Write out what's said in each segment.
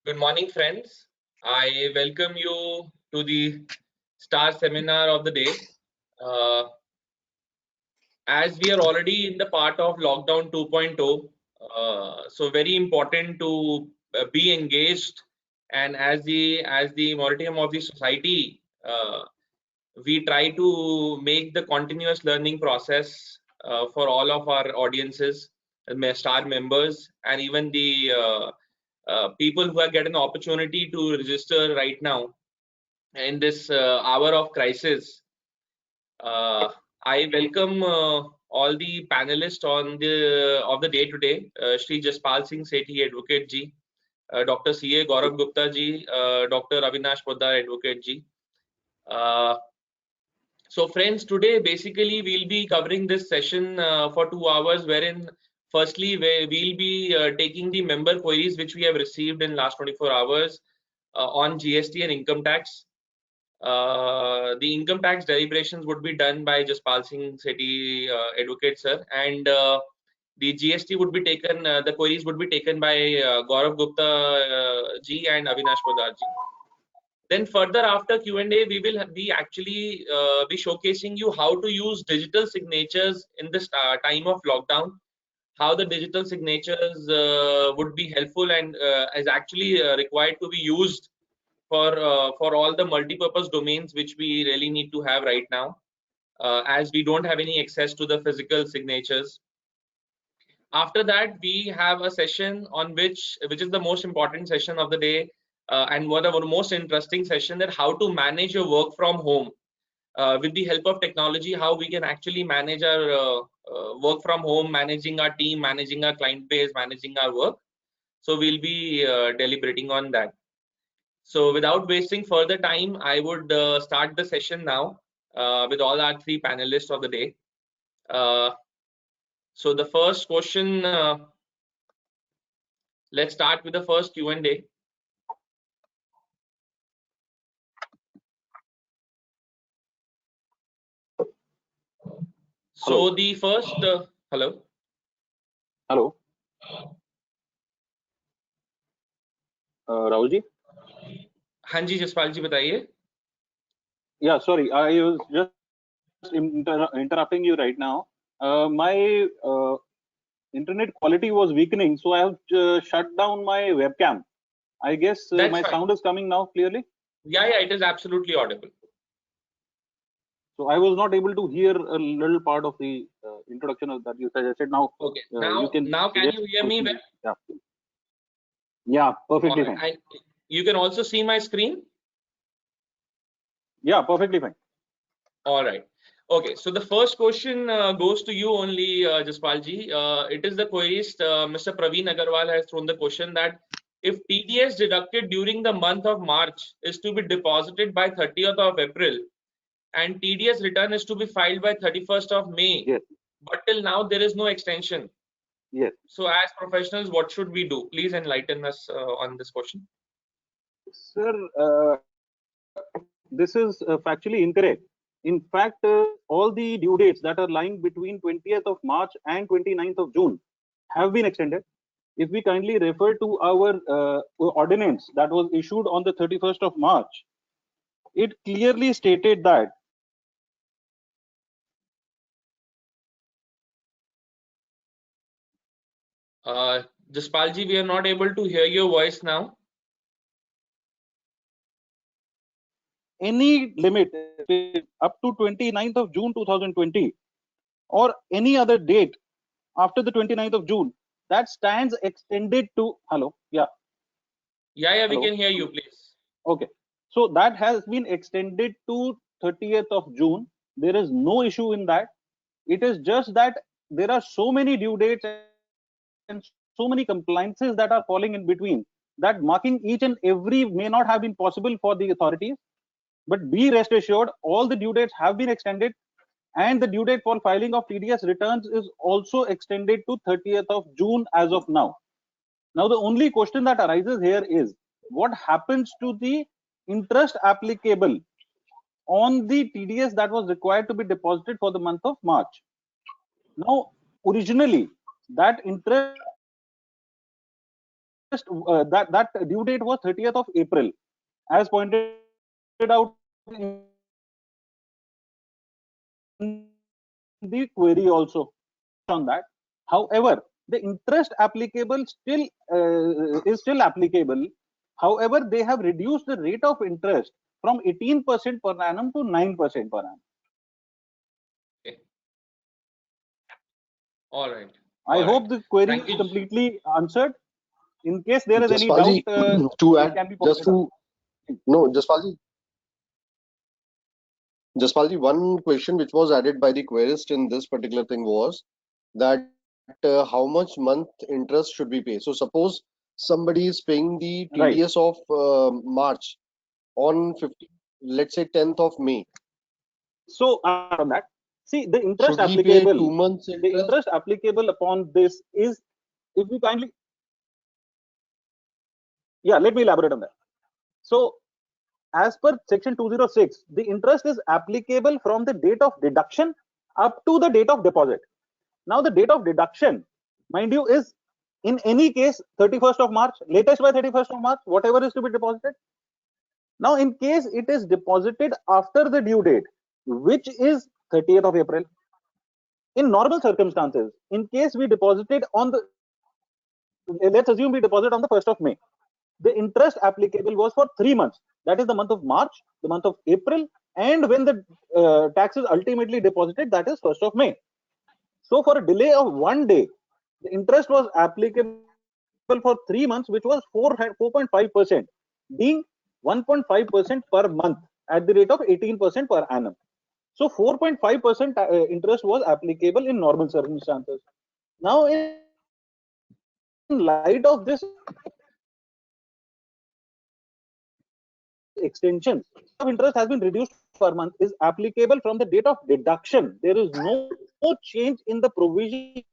Good morning, friends. I welcome you to the star seminar of the day. Uh, as we are already in the part of lockdown 2.0, so very important to be engaged. And as the moratorium of the society, we try to make the continuous learning process for all of our audiences, star members, and even the people who are getting an opportunity to register right now in this hour of crisis. Uh, I welcome all the panelists on the of the day today. Shri Jaspal Singh Sethi, Advocate Ji, Dr. C.A. Gaurav Gupta Ji, Dr. Avinash Poddar, Advocate Ji. Uh, so friends, today basically we'll be covering this session for 2 hours, wherein firstly we'll be taking the member queries which we have received in last 24 hours on GST and income tax. The income tax deliberations would be done by Jaspal Singh Sethi, Advocate Sir, and the GST would be taken, the queries would be taken by Gaurav Gupta Ji and Avinash Poddar Ji. Then further after Q&A, we will be actually be showcasing you how to use digital signatures in this time of lockdown, how the digital signatures would be helpful and is actually required to be used for all the multi-purpose domains which we really need to have right now, as we don't have any access to the physical signatures. After that, we have a session on which is the most important session of the day, and one of the most interesting session, that how to manage your work from home with the help of technology, how we can actually manage our work from home, managing our team, managing our client base, managing our work. So we'll be deliberating on that. So without wasting further time, I would start the session now with all our three panelists of the day. So the first question, let's start with the first Q&A. So Hello. the first, hello. Hello. Rahul ji? हाँ जी जसपाल जी बताइए. Yeah, sorry, I was just interrupting you right now. My internet quality was weakening, so I have shut down my webcam. I guess That's my fine. sound is coming now clearly. Yeah, it is absolutely audible. So I was not able to hear a little part of the introduction that you suggested. Now, Okay. you can Can just you hear me well? Yeah. Yeah, perfectly All right. fine. You can also see my screen? Yeah, perfectly fine. All right. Okay, so the first question goes to you only, Jaspal ji. It is the querist, Mr. Praveen Agarwal has thrown the question that if TDS deducted during the month of March is to be deposited by 30th of April and TDS return is to be filed by 31st of May, Yes. but till now there is no extension. Yes. So as professionals, what should we do? Please enlighten us on this question. Sir, this is factually incorrect. In fact, all the due dates that are lying between 20th of March and 29th of June have been extended. If we kindly refer to our ordinance that was issued on the 31st of March, it clearly stated that Jaspal ji, we are not able to hear your voice now. any limit up to 29th of June 2020 or any other date after the 29th of June, that stands extended to hello. Yeah, we Hello. can hear you, please. Okay, so that has been extended to 30th of June. There is no issue in that. It is just that there are so many due dates and so many compliances that are falling in between, that marking each and every may not have been possible for the authorities. But be rest assured, all the due dates have been extended, and the due date for filing of TDS returns is also extended to 30th of June as of now. Now, the only question that arises here is what happens to the interest applicable on the TDS that was required to be deposited for the month of March. Now, originally, that interest that due date was 30th of April, as pointed out in the query also on that. However, the interest applicable still is still applicable. However, they have reduced the rate of interest from 18% per annum to 9% per annum. Okay. All right. I All hope right. the query Thank is you. completely answered. In case there is any Jaspalji, doubt, to it add, can be just pointed out. to, no, Jaspalji, one question which was added by the querist in this particular thing was that how much month interest should we pay? So suppose somebody is paying the Right. TDS of March on 15, let's say 10th of May. So on that, see the interest Should he pay applicable. 2 months The interest? interest applicable upon this is, if we kindly, yeah, let me elaborate on that. So, as per section 206, the interest is applicable from the date of deduction up to the date of deposit. Now, the date of deduction, mind you, is in any case 31st of March, latest by 31st of March, whatever is to be deposited. Now, in case it is deposited after the due date, which is 30th of April, in normal circumstances, in case we deposited on the, let's assume we deposit on the 1st of May, the interest applicable was for 3 months. That is the month of March, the month of April, and when the tax is ultimately deposited, that is 1st of May. So for a delay of 1 day, the interest was applicable for 3 months, which was 4.5%, being 1.5% per month at the rate of 18% per annum. So 4.5% interest was applicable in normal circumstances. Now, in light of this extension, of interest has been reduced per month is applicable from the date of deduction. There is no change in the provision.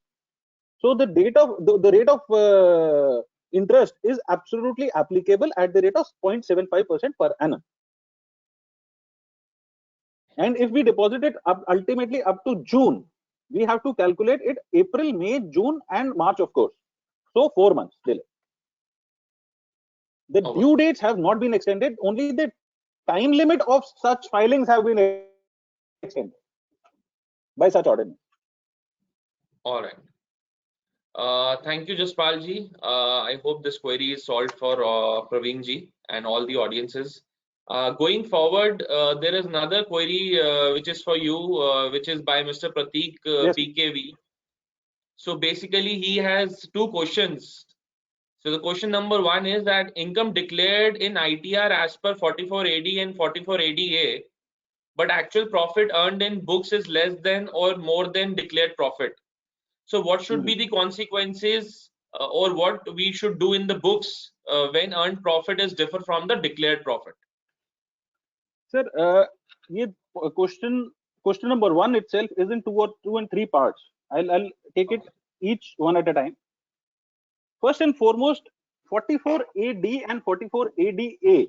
So the date of the rate of interest is absolutely applicable at the rate of 0.75% per annum. And if we deposit it ultimately up to June, we have to calculate it April, May, June, and March, of course. So 4 months delay. The due dates have not been extended. Only the time limit of such filings have been extended by such ordinance. All right. Thank you, Jaspal ji. I hope this query is solved for Praveen ji and all the audiences. Going forward, there is another query which is for you, which is by Mr. Prateek Yes. PKV. So basically, he has two questions. So the question number one is that income declared in ITR as per 44 AD and 44 ADA, but actual profit earned in books is less than or more than declared profit. So what should be the consequences or what we should do in the books when earned profit is differ from the declared profit? Sir, question number one itself is in two and three parts. I'll take it each one at a time. First and foremost, 44 AD and 44 ADA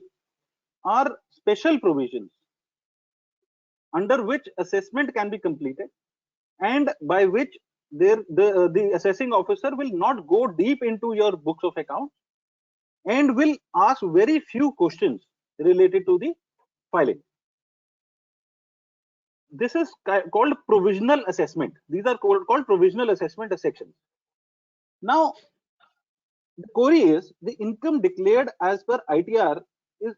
are special provisions under which assessment can be completed and by which the assessing officer will not go deep into your books of accounts and will ask very few questions related to the filing. This is called provisional assessment. These are called provisional assessment sections. Now, the query is the income declared as per ITR is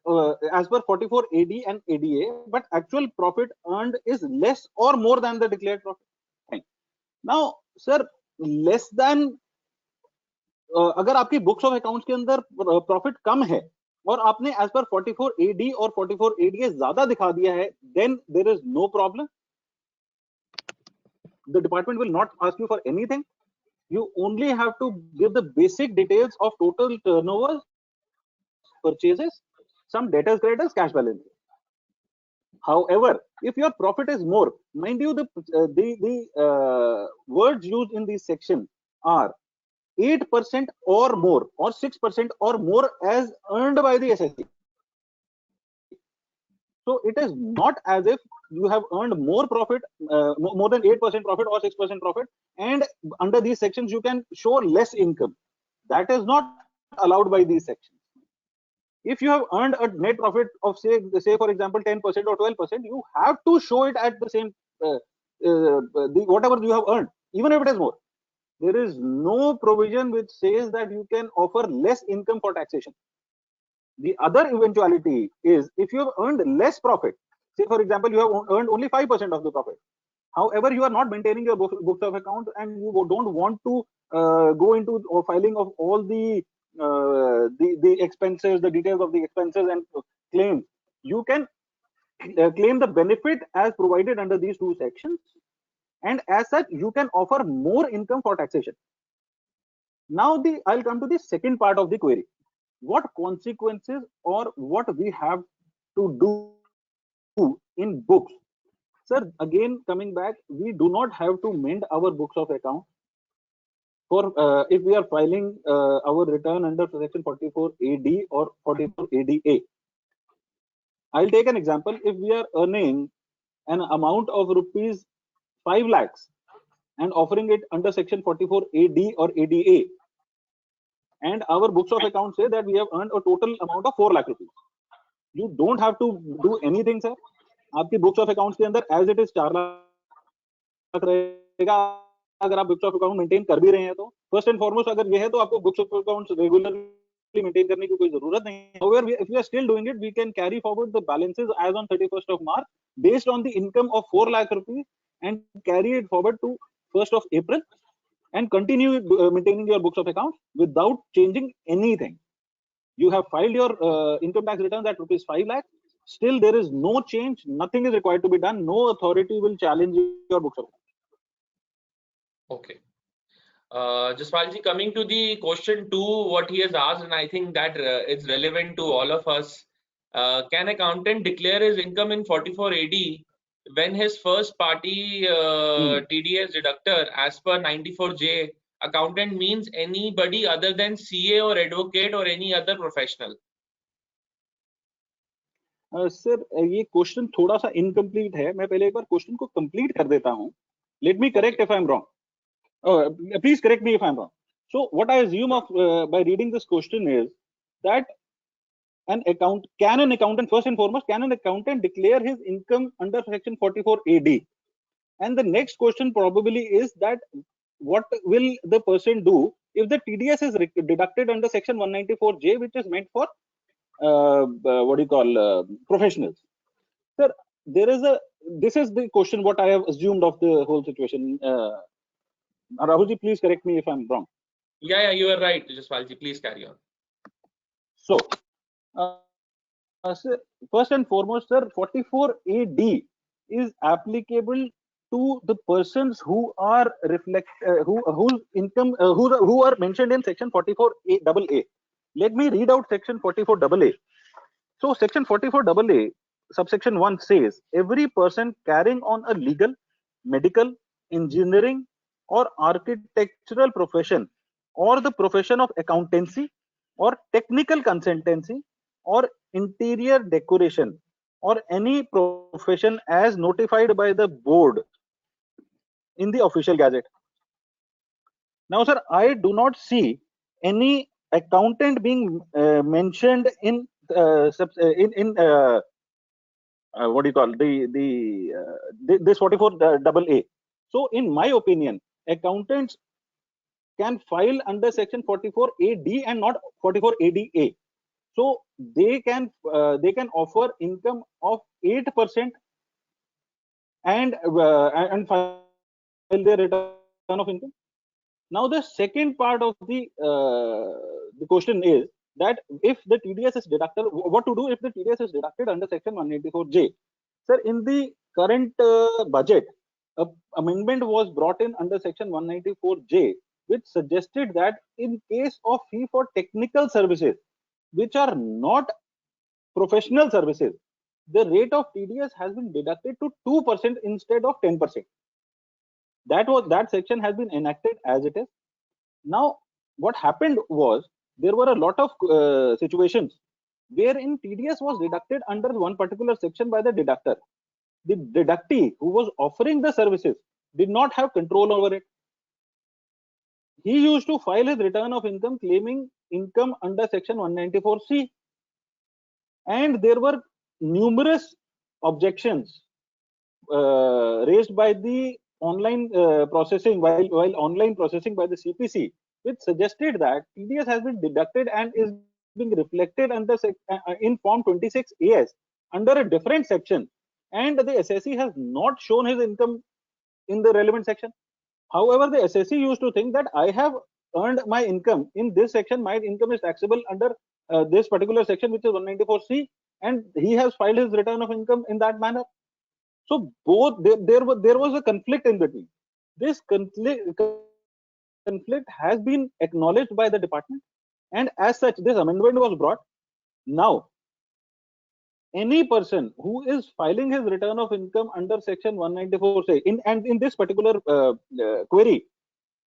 as per 44 AD and ADA, but actual profit earned is less or more than the declared profit. Fine. Now, sir, less than अगर आपकी books of accounts के अंदर profit कम है और आपने as per 44 AD और 44 ADA ज्यादा दिखा दिया है, then there is no problem. The department will not ask you for anything. You only have to give the basic details of total turnovers, purchases, some debtors, creditors, cash balance. However, if your profit is more, mind you, the words used in this section are 8% or more or 6% or more as earned by the SSC. So it is not as if you have earned more profit, more than 8% profit or 6% profit, and under these sections you can show less income. That is not allowed by these sections. If you have earned a net profit of say for example 10% or 12%, you have to show it at the same whatever you have earned, even if it is more. There is no provision which says that you can offer less income for taxation. The other eventuality is if you have earned less profit, say for example you have earned only 5% of the profit, however you are not maintaining your books of account and you don't want to go into filing of all the expenses, the details of the expenses and claims, you can claim the benefit as provided under these two sections, and as such you can offer more income for taxation. Now I'll come to the second part of the query. What consequences or what we have to do in books? Sir, again coming back, we do not have to mend our books of account for if we are filing our return under section 44 AD or 44 ADA. I'll take an example. If we are earning an amount of rupees 5 lakhs and offering it under section 44 AD or ADA, and our books of account say that we have earned a total amount of 4 lakh rupees, you don't have to do anything, sir. आपकी books of accounts के अंदर as it is 4 lakh रहेगा. अगर आप books of account maintain कर भी रहे हैं तो फर्स्ट एंड फॉरमोस्ट अगर ये है तो आपको books of accounts regularly maintain करने की कोई जरूरत नहीं है. However, if we are still doing it, we can carry forward the balances as on 31st of March based on the income of 4 lakh rupees and carry it forward to 1st of April and continue maintaining your books of accounts without changing anything. You have filed your income tax returns at rupees 5 lakh. Still, there is no change. Nothing is required to be done. No authority will challenge your books of accounts. Okay. Jaspalji, coming to the question 2, what he has asked, and I think that it's relevant to all of us. Can accountant declare his income in 44 AD when his first party TDS deductor as per 94J accountant means anybody other than CA or advocate or any other professional? Sir ये question थोड़ा सा incomplete है. मैं पहले एक बार question को complete कर देता हूं. Let me correct if I am wrong. Please correct me if I am wrong. So what I assume of by reading this question is that an accountant first and foremost, can an accountant declare his income under section 44 AD? And the next question probably is that what will the person do if the TDS is deducted under section 194J, which is meant for what do you call professionals? Sir, this is the question what I have assumed of the whole situation. Rahulji, please correct me if I'm wrong. Yeah, you are right, Jaspalji. Please carry on. So, sir, first and foremost, sir, 44 AD is applicable to the persons who are whose income who are mentioned in section 44 AA. Let me read out section 44 AA. So section 44 AA subsection 1 says every person carrying on a legal, medical, engineering or architectural profession or the profession of accountancy or technical consultancy or interior decoration or any profession as notified by the board in the official gazette. Now sir, I do not see any accountant being mentioned in what do you call this 44 AA. So in my opinion, accountants can file under section 44 AD and not 44 ADA. So they can offer income of 8% and file their return of income. Now the second part of the question is that if the TDS is deducted, what to do if the TDS is deducted under section 184J? Sir, in the current budget, an amendment was brought in under section 194J, which suggested that in case of fee for technical services, which are not professional services, the rate of TDS has been deducted to 2% instead of 10%. That section has been enacted as it is. Now, what happened was there were a lot of situations wherein TDS was deducted under one particular section by the deductor. The deductee who was offering the services did not have control over it. He used to file his return of income claiming income under section 194C. And there were numerous objections raised by the online processing while online processing by the CPC, which suggested that TDS has been deducted and is being reflected under in Form 26AS under a different section, and the SSE has not shown his income in the relevant section. However, the SSE used to think that I have earned my income in this section, my income is taxable under this particular section, which is 194C, and he has filed his return of income in that manner. So both there was a conflict in between. This conflict has been acknowledged by the department, and as such, this amendment was brought. Now, any person who is filing his return of income under section 194, say in this particular query,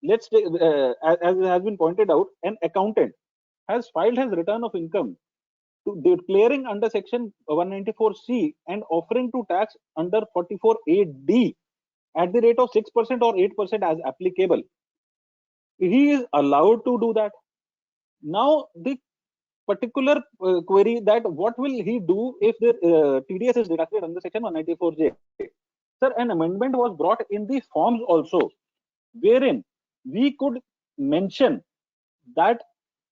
let's take, as has been pointed out, an accountant has filed his return of income to declaring under section 194C and offering to tax under 44A(d) at the rate of 6% or 8% as applicable. He is allowed to do that. Now, the particular query that what will he do if the TDS is deducted under section 194J? Sir, an amendment was brought in the forms also, wherein we could mention that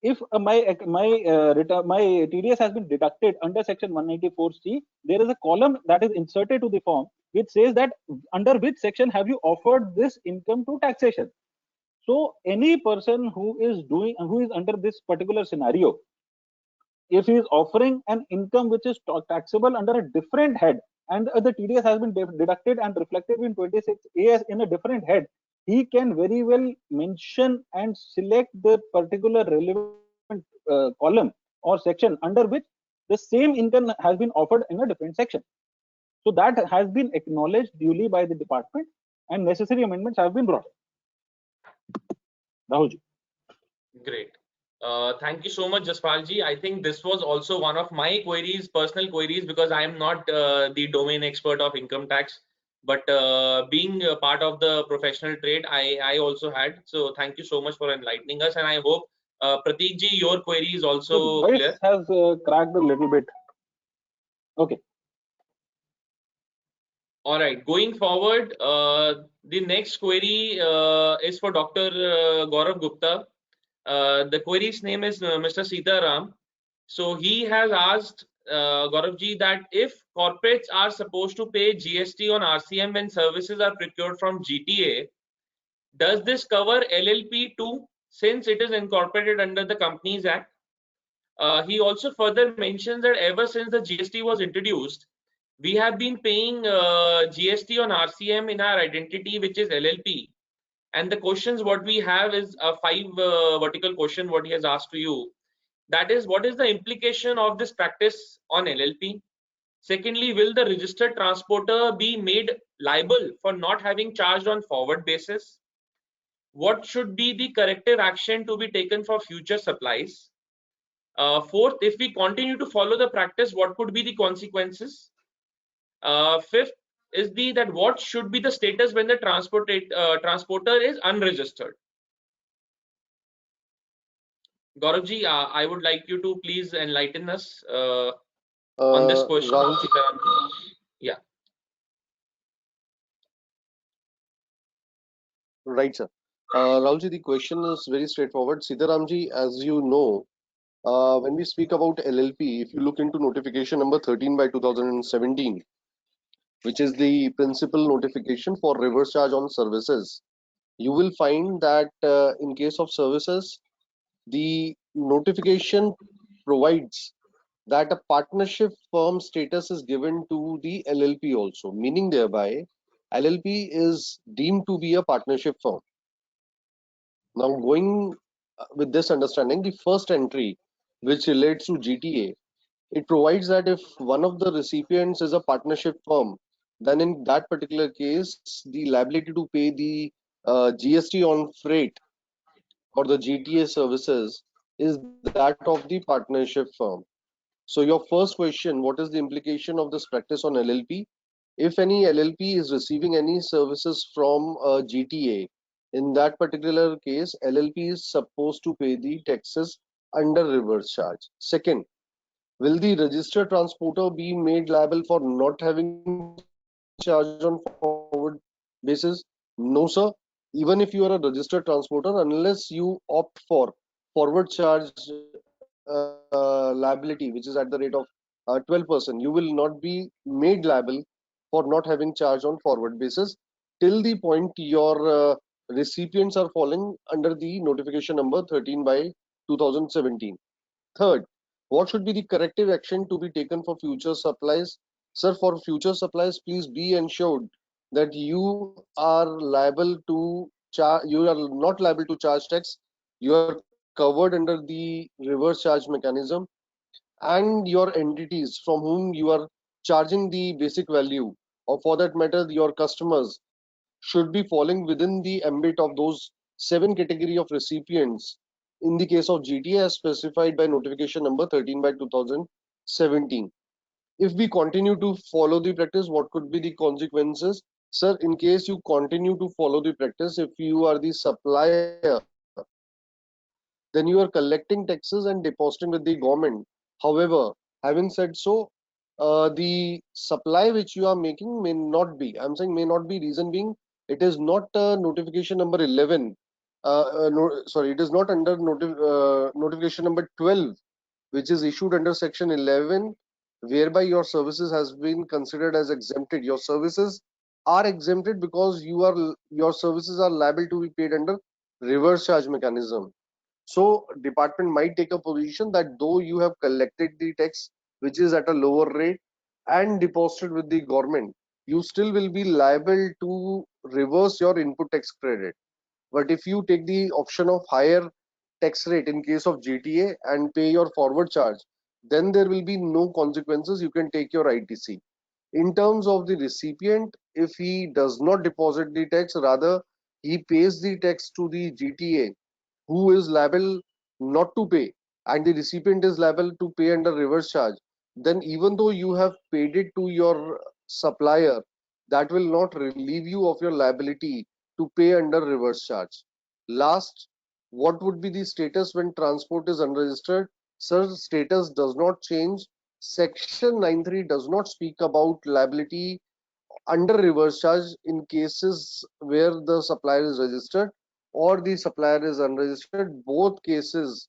if my TDS has been deducted under section 194C, there is a column that is inserted to the form which says that under which section have you offered this income to taxation. So any person who is under this particular scenario, if he is offering an income which is taxable under a different head, and the TDS has been deducted and reflected in 26AS in a different head, he can very well mention and select the particular relevant column or section under which the same income has been offered in a different section. So that has been acknowledged duly by the department, and necessary amendments have been brought. Rahulji. Great. Thank you so much, Jaspalji. I think this was also one of my queries, personal queries, because I am not the domain expert of income tax, but being a part of the professional trade, I also had. So thank you so much for enlightening us, and I hope Prateek ji, your query is also voice clear. Has cracked a little bit. Okay. All right. Going forward, the next query is for Dr. Gaurav Gupta. The query's name is Mr. Sitaram. So he has asked Gauravji that if corporates are supposed to pay GST on RCM when services are procured from GTA, does this cover LLP too, since it is incorporated under the Companies Act? He also further mentions that ever since the GST was introduced, we have been paying GST on RCM in our identity, which is LLP. And the questions what we have is a 5 vertical question what he has asked to you. That is, what is the implication of this practice on LLP? Secondly, will the registered transporter be made liable for not having charged on forward basis? What should be the corrective action to be taken for future supplies? Fourth, if we continue to follow the practice, what could be the consequences? Fifth is that what should be the status when the transporter is unregistered? Gauravji, I would like you to please enlighten us on this question. Yeah. Right, sir. Rahulji, the question is very straightforward. Sitaramji, as you know, when we speak about LLP, if you look into notification number 13 by 2017, which is the principal notification for reverse charge on services, you will find that in case of services, the notification provides that a partnership firm status is given to the LLP also, meaning thereby LLP is deemed to be a partnership firm. Now, going with this understanding, the first entry, which relates to GTA, it provides that if one of the recipients is a partnership firm, then in that particular case, the liability to pay the GST on freight or the GTA services is that of the partnership firm. So your first question, what is the implication of this practice on LLP? If any LLP is receiving any services from GTA, in that particular case, LLP is supposed to pay the taxes under reverse charge? Second, will the registered transporter be made liable for not having charge on forward basis? No, sir. Even if you are a registered transporter, unless you opt for forward charge liability, which is at the rate of 12%, you will not be made liable for not having charge on forward basis till the point your recipients are falling under the notification number 13 by 2017. Third, what should be the corrective action to be taken for future supplies? Sir, for future supplies, please be ensured that you are liable to charge. You are not liable to charge tax. You are covered under the reverse charge mechanism, and your entities from whom you are charging the basic value, or for that matter, your customers, should be falling within the ambit of those 7 category of recipients in the case of GTA as specified by notification number 13 by 2017. If we continue to follow the practice, what could be the consequences? Sir, in case you continue to follow the practice, if you are the supplier, then you are collecting taxes and depositing with the government. However, having said so, the supply which you are making may not be. I'm saying may not be. Reason being, it is not notification number 11. No, sorry, it is not under notification number 12, which is issued under section 11, whereby your services has been considered as exempted. Your services are exempted because your services are liable to be paid under reverse charge mechanism. So department might take a position that though you have collected the tax which is at a lower rate and deposited with the government, you still will be liable to reverse your input tax credit. But if you take the option of higher tax rate in case of GTA and pay your forward charge, then there will be no consequences. You can take your ITC. In terms of the recipient, if he does not deposit the tax, rather he pays the tax to the GTA, who is liable not to pay, and the recipient is liable to pay under reverse charge, then even though you have paid it to your supplier, that will not relieve you of your liability to pay under reverse charge. Last, what would be the status when transport is unregistered? Sir, status does not change. Section 93 does not speak about liability under reverse charge in cases where the supplier is registered or the supplier is unregistered. Both cases,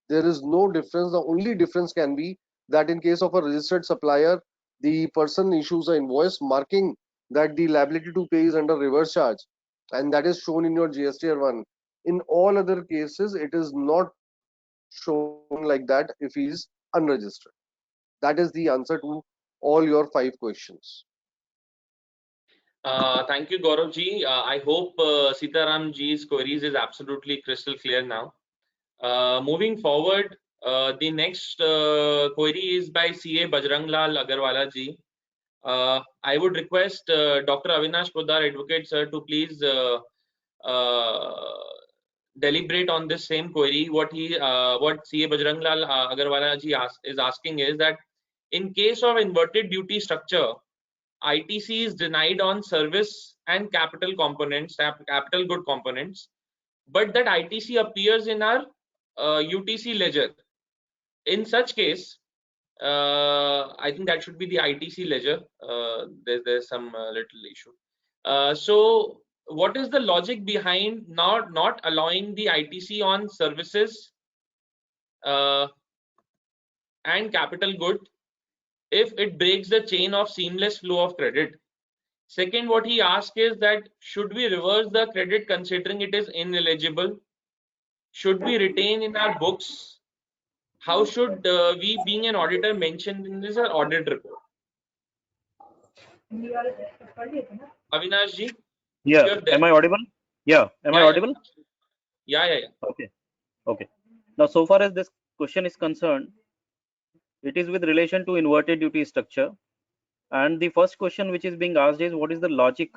there is no difference. The only difference can be that in case of a registered supplier, the person issues an invoice marking that the liability to pay is under reverse charge, and that is shown in your GSTR1. In all other cases, it is not shown like that if he is unregistered. That is the answer to all your 5 questions. Thank you, Gaurav ji. I hope Sitaram ji's queries is absolutely crystal clear now. Moving forward, the next query is by CA Bajranglal Agarwala ji. I would request Dr. Avinash Poddar, Advocate Sir, to please deliberate on this same query. What CA Bajranglal Agarwala ji is asking is that in case of inverted duty structure, ITC is denied on service and capital components, capital good components, but that ITC appears in our UTC ledger. In such case, I think that should be the ITC ledger. There's some little issue. So what is the logic behind not allowing the ITC on services and capital good if it breaks the chain of seamless flow of credit? Second, what he asked is that should we reverse the credit considering it is ineligible? Should we retain in our books? How should we, being an auditor, mention in this audit report? Avinash ji, Yeah, you're there. am I audible? Yeah, am I audible? Yeah. Okay. Now, so far as this question is concerned, it is with relation to inverted duty structure. And the first question which is being asked is what is the logic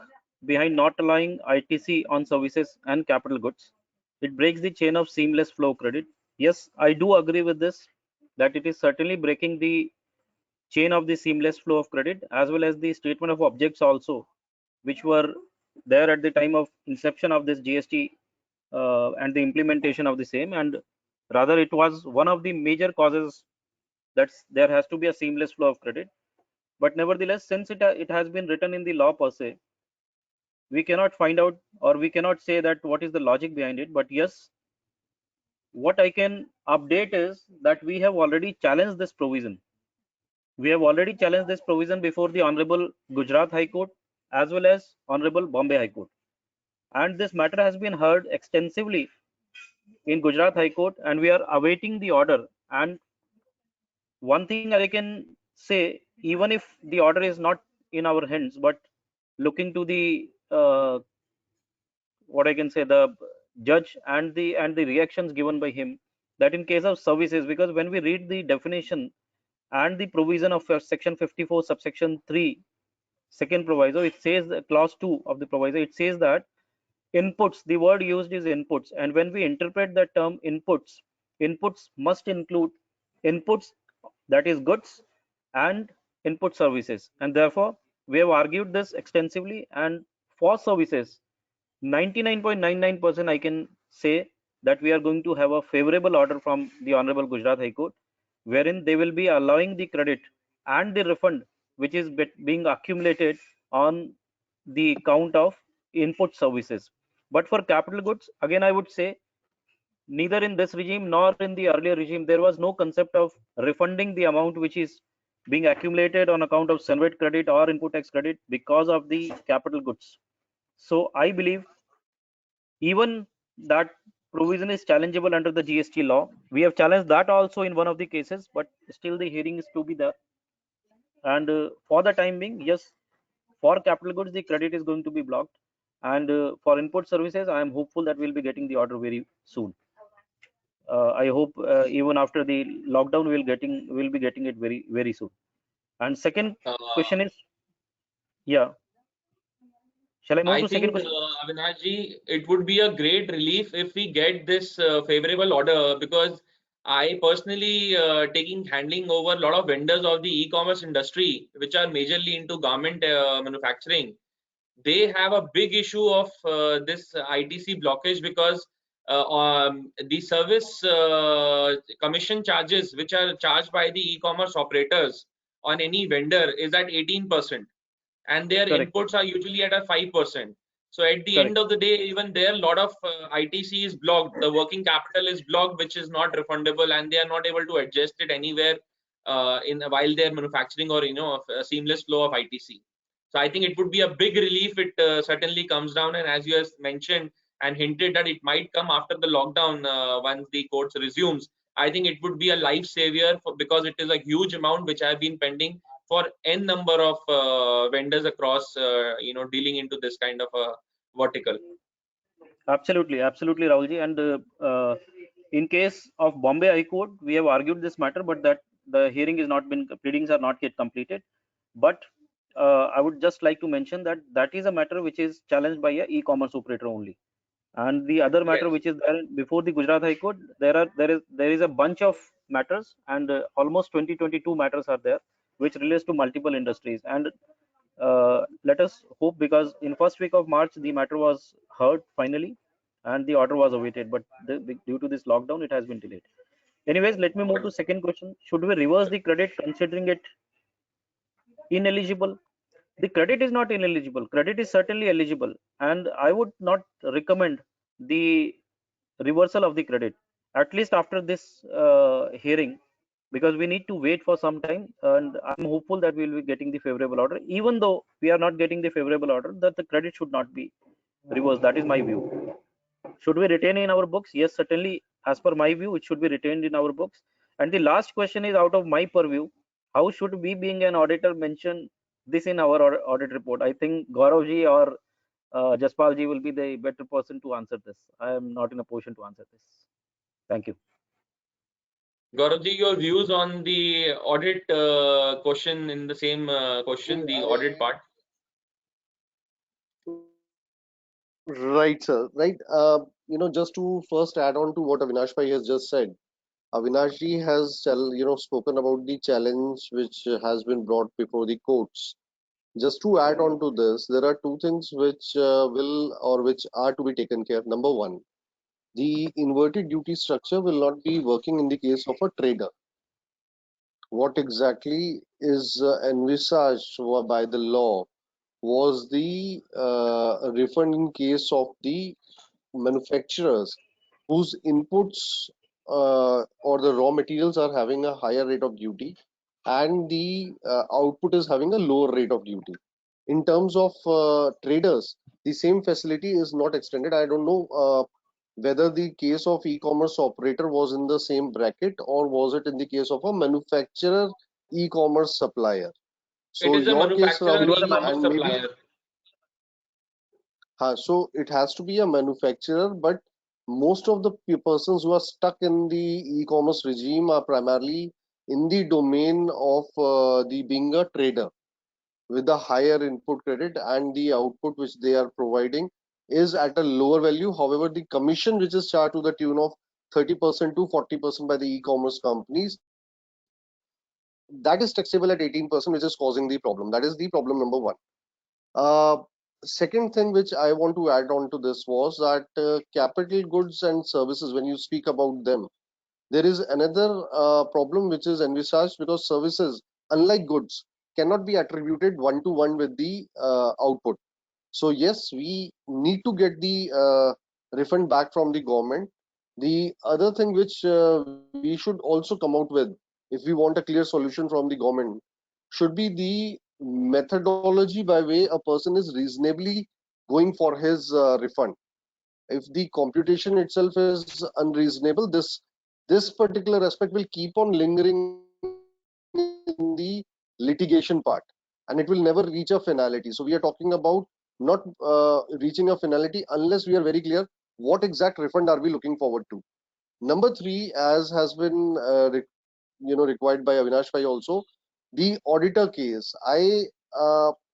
behind not allowing ITC on services and capital goods? It breaks the chain of seamless flow credit. Yes, I do agree with this, that it is certainly breaking the chain of the seamless flow of credit as well as the statement of objects also, which were there at the time of inception of this GST and the implementation of the same. And Rather, it was one of the major causes that there has to be a seamless flow of credit. But nevertheless, since it has been written in the law per se, we cannot find out, or we cannot say that what is the logic behind it. But yes, what I can update is that we have already challenged this provision. We have already challenged this provision before the Honorable Gujarat High Court as well as Honorable Bombay High Court. And this matter has been heard extensively in Gujarat High Court, and we are awaiting the order. And one thing I can say, even if the order is not in our hands, but looking to the what I can say, the judge and the reactions given by him, that in case of services, because when we read the definition and the provision of section 54 subsection 3 second proviso, it says clause 2 of the proviso, it says that inputs, the word used is inputs, and when we interpret the term inputs must include inputs, that is goods, and input services. And therefore we have argued this extensively, and for services 99.99% I can say that we are going to have a favorable order from the Honorable Gujarat High Court, wherein they will be allowing the credit and the refund which is being accumulated on the count of input services. But for capital goods, again I would say, neither in this regime nor in the earlier regime there was no concept of refunding the amount which is being accumulated on account of Senvet credit or input tax credit because of the capital goods. So I believe even that provision is challengeable under the GST law. We have challenged that also in one of the cases, but still the hearing is to be there. And for the time being, yes, for capital goods the credit is going to be blocked, and for input services I am hopeful that we'll be getting the order very soon. I hope even after the lockdown we'll be getting it very soon. And second question is, yeah, shall I move I to second think, question? Avinashji, it would be a great relief if we get this favorable order, because I personally taking handling over a lot of vendors of the e-commerce industry, which are majorly into garment manufacturing. They have a big issue of this ITC blockage, because the service commission charges which are charged by the e-commerce operators on any vendor is at 18%, and their Correct. inputs are usually at a 5%. So at the Correct. end of the day, even there, a lot of ITC is blocked. The working capital is blocked, which is not refundable, and they are not able to adjust it anywhere in while they're manufacturing, or a seamless flow of ITC. So I think it would be a big relief. It certainly comes down, and as you have mentioned and hinted that it might come after the lockdown, once the courts resumes. I think it would be a life savior because it is a huge amount which have been pending for n number of vendors across, dealing into this kind of a vertical. Absolutely, Rahulji. And in case of Bombay High Court, we have argued this matter, but that the hearing is not been, pleadings are not yet completed. But I would just like to mention that that is a matter which is challenged by a e-commerce operator only. And the other matter Yes. which is there before the Gujarat High Court, there is a bunch of matters, and almost 22 matters are there which relates to multiple industries. And let us hope, because in first week of March the matter was heard finally and the order was awaited, but due to this lockdown it has been delayed. Anyways, let me move to second question. Should we reverse the credit considering it ineligible? The credit is not ineligible, credit is certainly eligible, and I would not recommend the reversal of the credit, at least after this hearing, because we need to wait for some time, and I'm hopeful that we will be getting the favorable order. Even though we are not getting the favorable order, that the credit should not be reversed. That is my view. Should we retain in our books? Yes, certainly, as per my view it should be retained in our books. And the last question is out of my purview: how should we, being an auditor, mention this in our audit report? I think Gaurav ji or Jaspal ji will be the better person to answer this. I am not in a position to answer this. Thank you. Gauravji, your views on the audit question in the same question, the audit part. Right, sir. Right. Just to first add on to what Avinash Bhai has just said, Avinash ji has, spoken about the challenge which has been brought before the courts. Just to add on to this, there are two things which which are to be taken care. Number one, the inverted duty structure will not be working in the case of a trader. What exactly is envisaged by the law was the refund in case of the manufacturers whose inputs or the raw materials are having a higher rate of duty and the output is having a lower rate of duty. In terms of traders, the same facility is not extended. I don't know whether the case of e-commerce operator was in the same bracket or was it in the case of a manufacturer e-commerce supplier. It So is a your case, manufacturer It was a Rahulji, e-commerce and maybe supplier. so it has to be a manufacturer, but most of the persons who are stuck in the e-commerce regime are primarily in the domain of the being a trader with a higher input credit, and the output which they are providing is at a lower value. However, the commission which is charged to the tune of 30% to 40% by the e-commerce companies, that is taxable at 18%, which is causing the problem. That is the problem number one. Uh, Second thing which I want to add on to this was that capital goods and services, when you speak about them, there is another problem which is envisaged because services, unlike goods, cannot be attributed one to one with the output. So yes, we need to get the refund back from the government. The other thing which we should also come out with, if we want a clear solution from the government, should be the methodology by way a person is reasonably going for his refund. If the computation itself is unreasonable, this particular aspect will keep on lingering in the litigation part, and it will never reach a finality. So we are talking about not reaching a finality unless we are very clear what exact refund are we looking forward to. Number three, as has been required by Avinash Bhai also, the auditor case.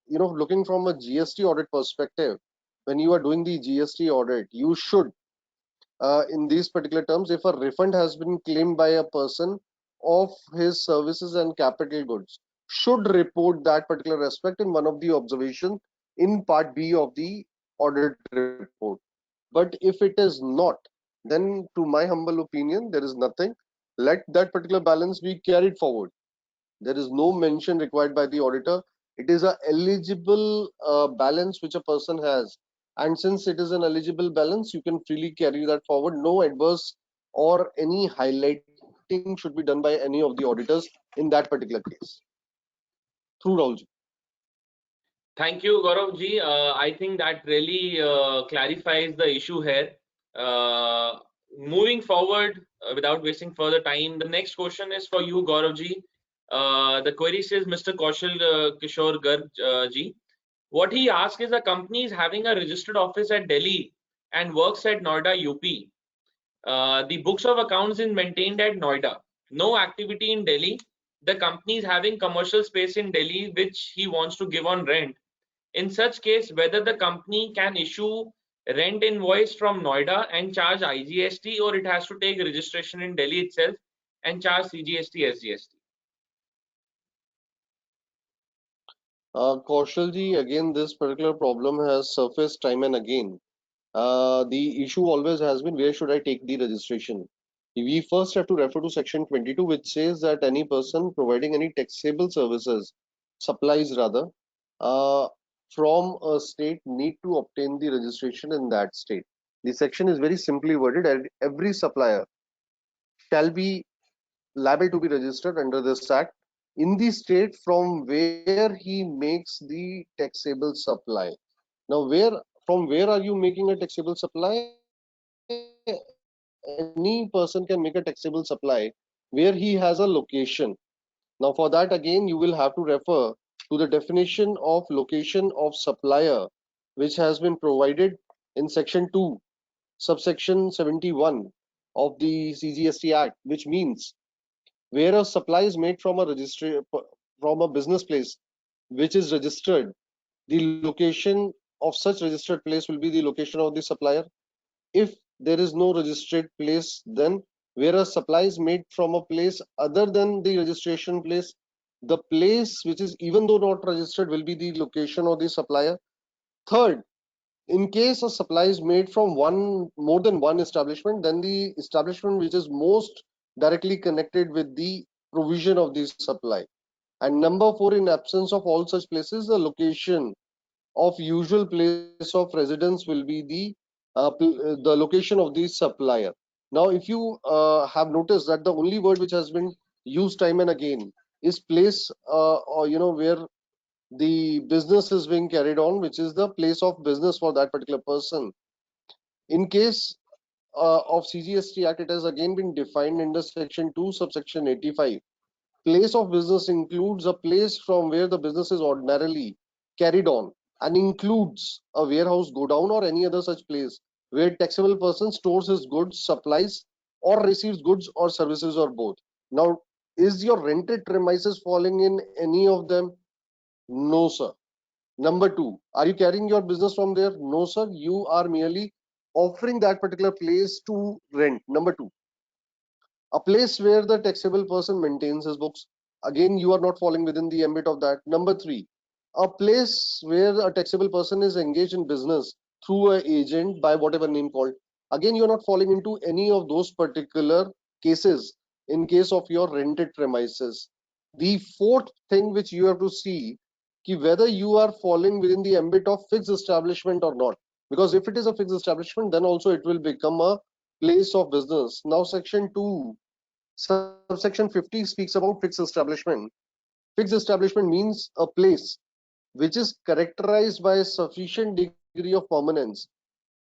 Looking from a GST audit perspective, when you are doing the GST audit, you should, in these particular terms, if a refund has been claimed by a person of his services and capital goods, should report that particular aspect in one of the observations in part B of the audit report. But if it is not, then to my humble opinion, there is nothing. Let that particular balance be carried forward. There is no mention required by the auditor. It is a eligible balance which a person has, and since it is an eligible balance, you can freely carry that forward. No adverse or any highlighting should be done by any of the auditors in that particular case. Through Rahulji. Thank you, Gaurav ji. I think that really clarifies the issue here. Moving forward, without wasting further time, the next question is for you, Gaurav ji. The query says, Mr. Kaushal Kishore Garg ji. What he asks is, a company is having a registered office at Delhi and works at Noida, UP. The books of accounts is maintained at Noida. No activity in Delhi. The company is having commercial space in Delhi which he wants to give on rent. In such case, whether the company can issue rent invoice from Noida and charge IGST, or it has to take registration in Delhi itself and charge CGST, SGST. Kaushalji, again, this particular problem has surfaced time and again. The issue always has been, where should I take the registration? We first have to refer to section 22, which says that any person providing any taxable services, supplies rather, uh, from a state need to obtain the registration in that state. The section is very simply worded, and every supplier shall be liable to be registered under this act in the state from where he makes the taxable supply. Now, from where are you making a taxable supply? Any person can make a taxable supply where he has a location. Now, for that, again, you will have to refer to the definition of location of supplier, which has been provided in section 2, subsection 71 of the CGST Act, which means where a supply is made from from a business place which is registered, the location of such registered place will be the location of the supplier. If there is no registered place, then where a supply is made from a place other than the registration place, the place which is even though not registered will be the location of the supplier. Third, In case a supply is made from more than one establishment, then the establishment which is most directly connected with the provision of the supply. And number four, in absence of all such places, the location of usual place of residence will be the location of the supplier. Now, if you have noticed that the only word which has been used time and again is place, or where the business is being carried on, which is the place of business for that particular person. In case of CGST Act, it has again been defined under section 2 subsection 85. Place of business includes a place from where the business is ordinarily carried on, and includes a warehouse, godown, or any other such place where taxable person stores his goods, supplies, or receives goods or services, or both. Now, is your rented premises falling in any of them? No, sir. Number two, are you carrying your business from there? No, sir. You are merely offering that particular place to rent. Number two, a place where the taxable person maintains his books. Again, you are not falling within the ambit of that. Number three, a place where a taxable person is engaged in business through an agent by whatever name called. Again, you are not falling into any of those particular cases in case of your rented premises. The fourth thing which you have to see, whether you are falling within the ambit of fixed establishment or not. Because if it is a fixed establishment, then also it will become a place of business. Now, section 2, subsection 50 speaks about fixed establishment. Fixed establishment means a place which is characterized by a sufficient degree of permanence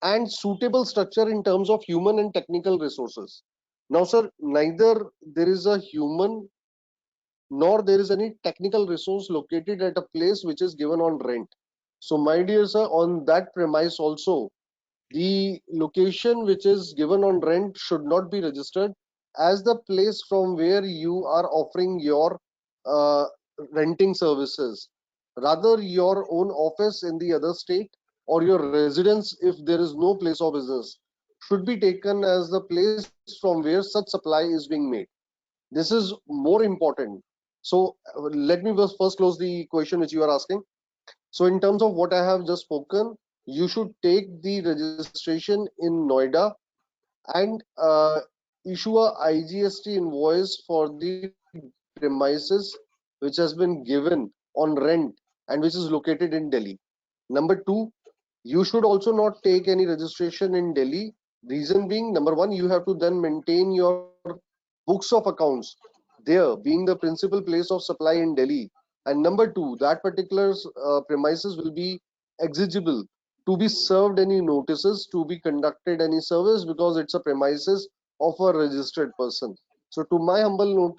and suitable structure in terms of human and technical resources. Now, sir, neither there is a human nor there is any technical resource located at a place which is given on rent. So, my dear sir, on that premise also, the location which is given on rent should not be registered as the place from where you are offering your uh, renting services. Rather, your own office in the other state or your residence, if there is no place of business, should be taken as the place from where such supply is being made. This is more important. So, let me first close the question which you are asking. So in terms of what I have just spoken, you should take the registration in Noida and issue a IGST invoice for the premises which has been given on rent and which is located in Delhi. Number two, you should also not take any registration in Delhi. Reason being, number one, you have to then maintain your books of accounts there, being the principal place of supply in Delhi. And number two, that particular premises will be exigible to be served any notices, to be conducted any service, because it's a premises of a registered person. So, to my humble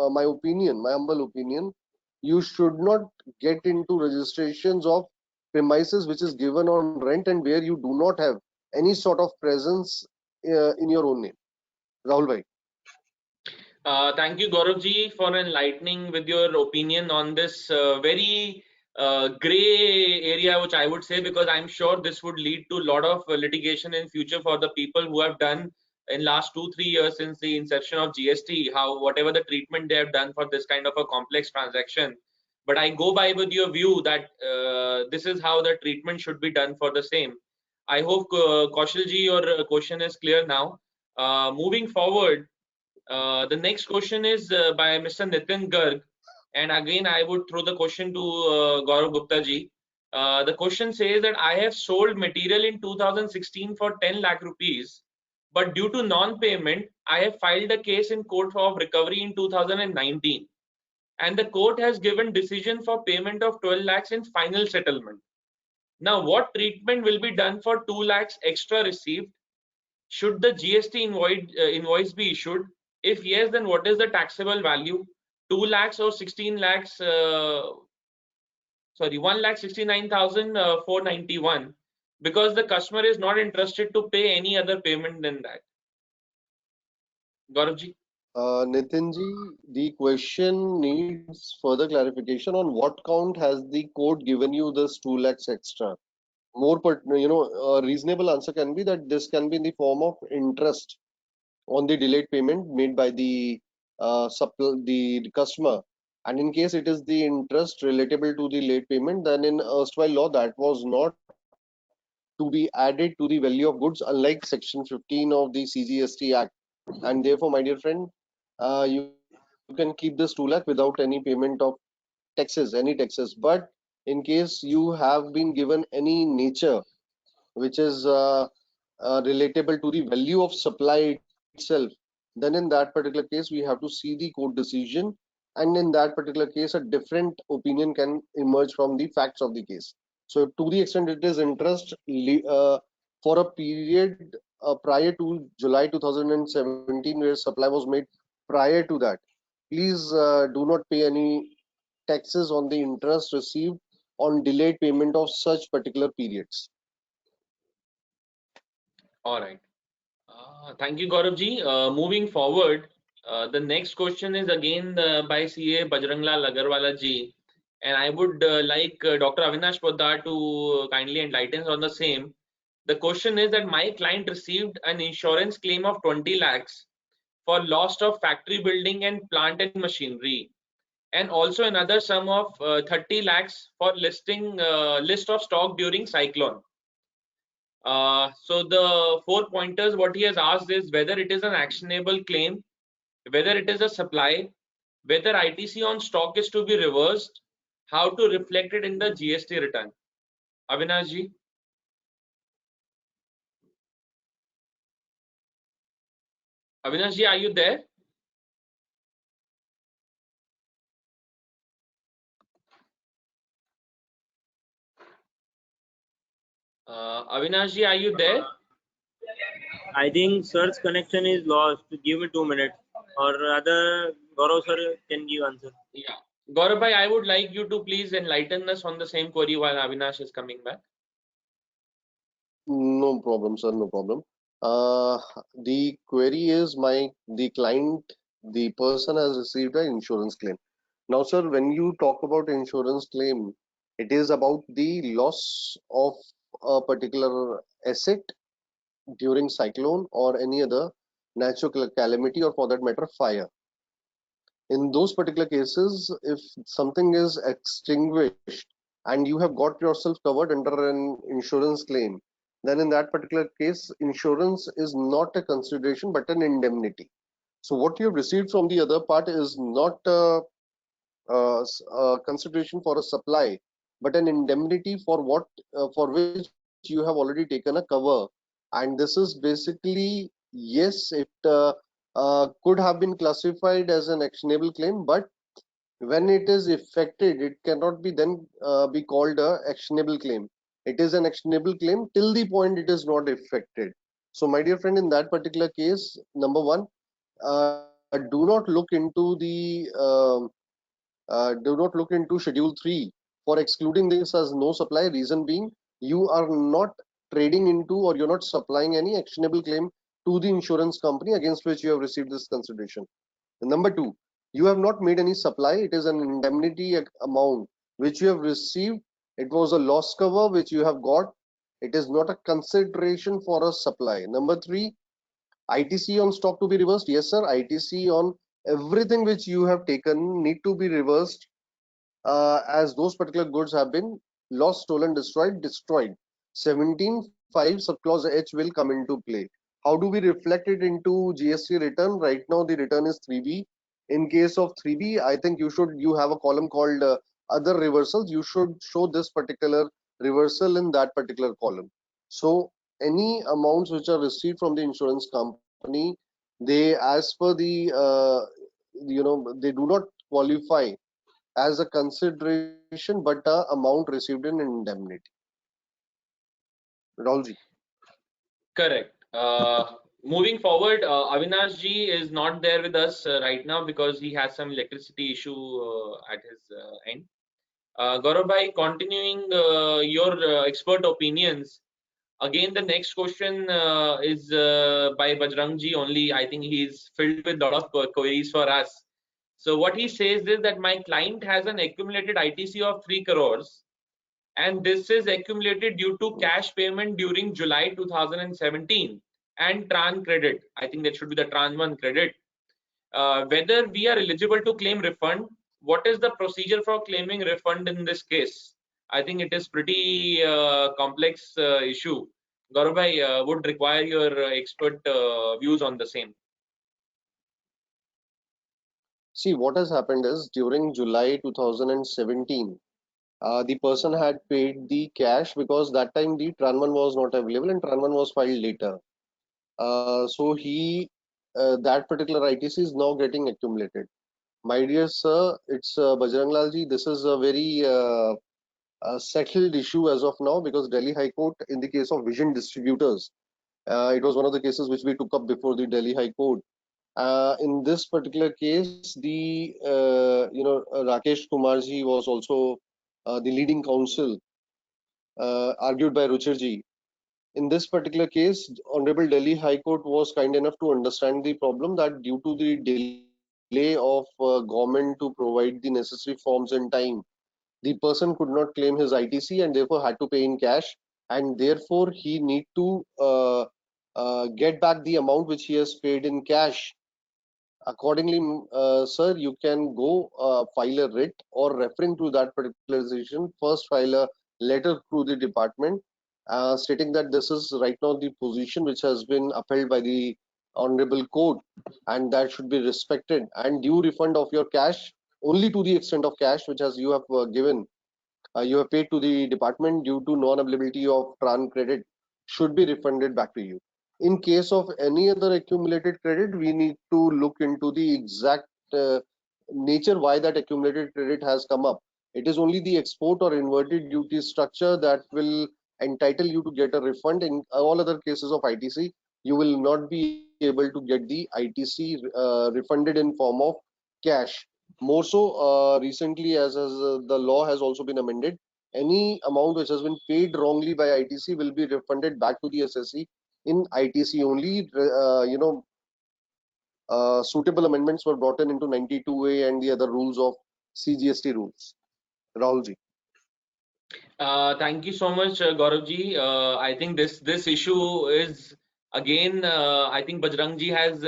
my humble opinion, you should not get into registrations of premises which is given on rent and where you do not have any sort of presence in your own name. Rahul bhai. Thank you, Gauravji, for enlightening with your opinion on this very gray area, which I would say, because I'm sure this would lead to a lot of litigation in future for the people who have done in last 2-3 years since the inception of GST, how whatever the treatment they have done for this kind of a complex transaction. But I go by with your view that this is how the treatment should be done for the same. I hope Kaushal-ji, your question is clear now. Moving forward, the next question is by Mr. Nitin Garg, and again I would throw the question to Gaurav Gupta ji. The question says that I have sold material in 2016 for 10 lakh rupees, but due to non-payment, I have filed a case in court of recovery in 2019, and the court has given decision for payment of 12 lakhs in final settlement. Now, what treatment will be done for 2 lakhs extra received? Should the GST invoice be issued? If yes, then what is the taxable value? 2 lakhs or 16 lakhs? Sorry, 1,69,491, because the customer is not interested to pay any other payment than that. Gauravji. Nitinji, the question needs further clarification on what count has the court given you this 2 lakhs extra. More, a reasonable answer can be that this can be in the form of interest on the delayed payment made by the the customer. And in case it is the interest relatable to the late payment, then in erstwhile law that was not to be added to the value of goods, unlike Section 15 of the CGST Act. And therefore, my dear friend, you can keep this 2 lakh without any payment of taxes, any taxes. But in case you have been given any nature which is relatable to the value of supply itself, then in that particular case we have to see the court decision, and in that particular case a different opinion can emerge from the facts of the case. So to the extent it is interest for a period prior to July 2017 where supply was made prior to that, please do not pay any taxes on the interest received on delayed payment of such particular periods. All right. Thank you, Gaurav ji. Moving forward, the next question is again by CA Bajranglal Agarwala ji, and I would like Dr. Avinash Poddar to kindly enlighten us on the same. The question is that my client received an insurance claim of 20 lakhs for loss of factory building and plant and machinery, and also another sum of 30 lakhs for list of stock during cyclone. So the 4 pointers what he has asked is whether it is an actionable claim, whether it is a supply, whether ITC on stock is to be reversed, how to reflect it in the GST return. Avinash ji. Avinash ji, are you there? Avinash ji, are you there? I think sir's connection is lost. Give me 2 minutes, or rather, Gaurav sir can give answer. Yeah. Gaurav bhai, I would like you to please enlighten us on the same query while Avinash is coming back. No problem, sir. No problem. The query is the client, the person has received an insurance claim. Now, sir, when you talk about insurance claim, it is about the loss of a particular asset during cyclone or any other natural calamity, or for that matter, fire. In those particular cases, if something is extinguished and you have got yourself covered under an insurance claim, then in that particular case, insurance is not a consideration but an indemnity. So what you have received from the other part is not a consideration for a supply, but an indemnity for which you have already taken a cover. And this is basically, yes, it could have been classified as an actionable claim, but when it is effected, it cannot be then be called a actionable claim. It is an actionable claim till the point it is not effected. So my dear friend, in that particular case, number one, do not look into schedule 3 for excluding this as no supply. Reason being, you are not trading into, or you're not supplying any actionable claim to the insurance company against which you have received this consideration. And number two, you have not made any supply. It is an indemnity amount which you have received. It was a loss cover which you have got. It is not a consideration for a supply. Number three, ITC on stock to be reversed. Yes, sir. ITC on everything which you have taken need to be reversed, as those particular goods have been lost, stolen, destroyed. 17(5) subclause H will come into play. How do we reflect it into GST return? Right now the return is 3B. In case of 3B, I think you have a column called other reversals. You should show this particular reversal in that particular column. So any amounts which are received from the insurance company, they, as per the they do not qualify as a consideration but a amount received in indemnity. Rahulji. Correct. Moving forward, Avinash ji is not there with us right now because he has some electricity issue at his end. Gaurav bhai, continuing your expert opinions, again the next question is by Bajrang ji only. I think he is filled with a lot of queries for us. So what he says is that my client has an accumulated ITC of 3 crores, and this is accumulated due to cash payment during July 2017 and Tran credit. I think that should be the Tran 1 credit. Whether we are eligible to claim refund, what is the procedure for claiming refund in this case? I think it is pretty complex issue. Gaurav bhai, would require your expert views on the same. See, what has happened is during July 2017, the person had paid the cash because that time the Tran 1 was not available and Tran 1 was filed later. So that particular ITC is now getting accumulated. My dear sir, it's Bajrang Lal ji. This is a very settled issue as of now because Delhi High Court, in the case of Vision Distributors, it was one of the cases which we took up before the Delhi High Court. In this particular case, the Rakesh Kumarji was also the leading counsel, argued by Ruchirji. In this particular case, Honorable Delhi High Court was kind enough to understand the problem that due to the delay of government to provide the necessary forms in time, the person could not claim his ITC and therefore had to pay in cash, and therefore he need to get back the amount which he has paid in cash. Accordingly, sir, you can go file a writ or referring to that particular decision, first file a letter through the department stating that this is right now the position which has been upheld by the honorable court and that should be respected, and due refund of your cash only to the extent of cash which has you have given you have paid to the department due to non-availability of TRAN credit should be refunded back to you. In case of any other accumulated credit, we need to look into the exact nature why that accumulated credit has come up. It is only the export or inverted duty structure that will entitle you to get a refund. In all other cases of ITC, you will not be able to get the ITC refunded in form of cash. More so, recently, as the law has also been amended, any amount which has been paid wrongly by ITC will be refunded back to the SSC in ITC only. Suitable amendments were brought in into 92A and the other rules of CGST rules. Rahulji. Thank you so much, Gaurav ji. I think this issue is again. I think Bajrang ji has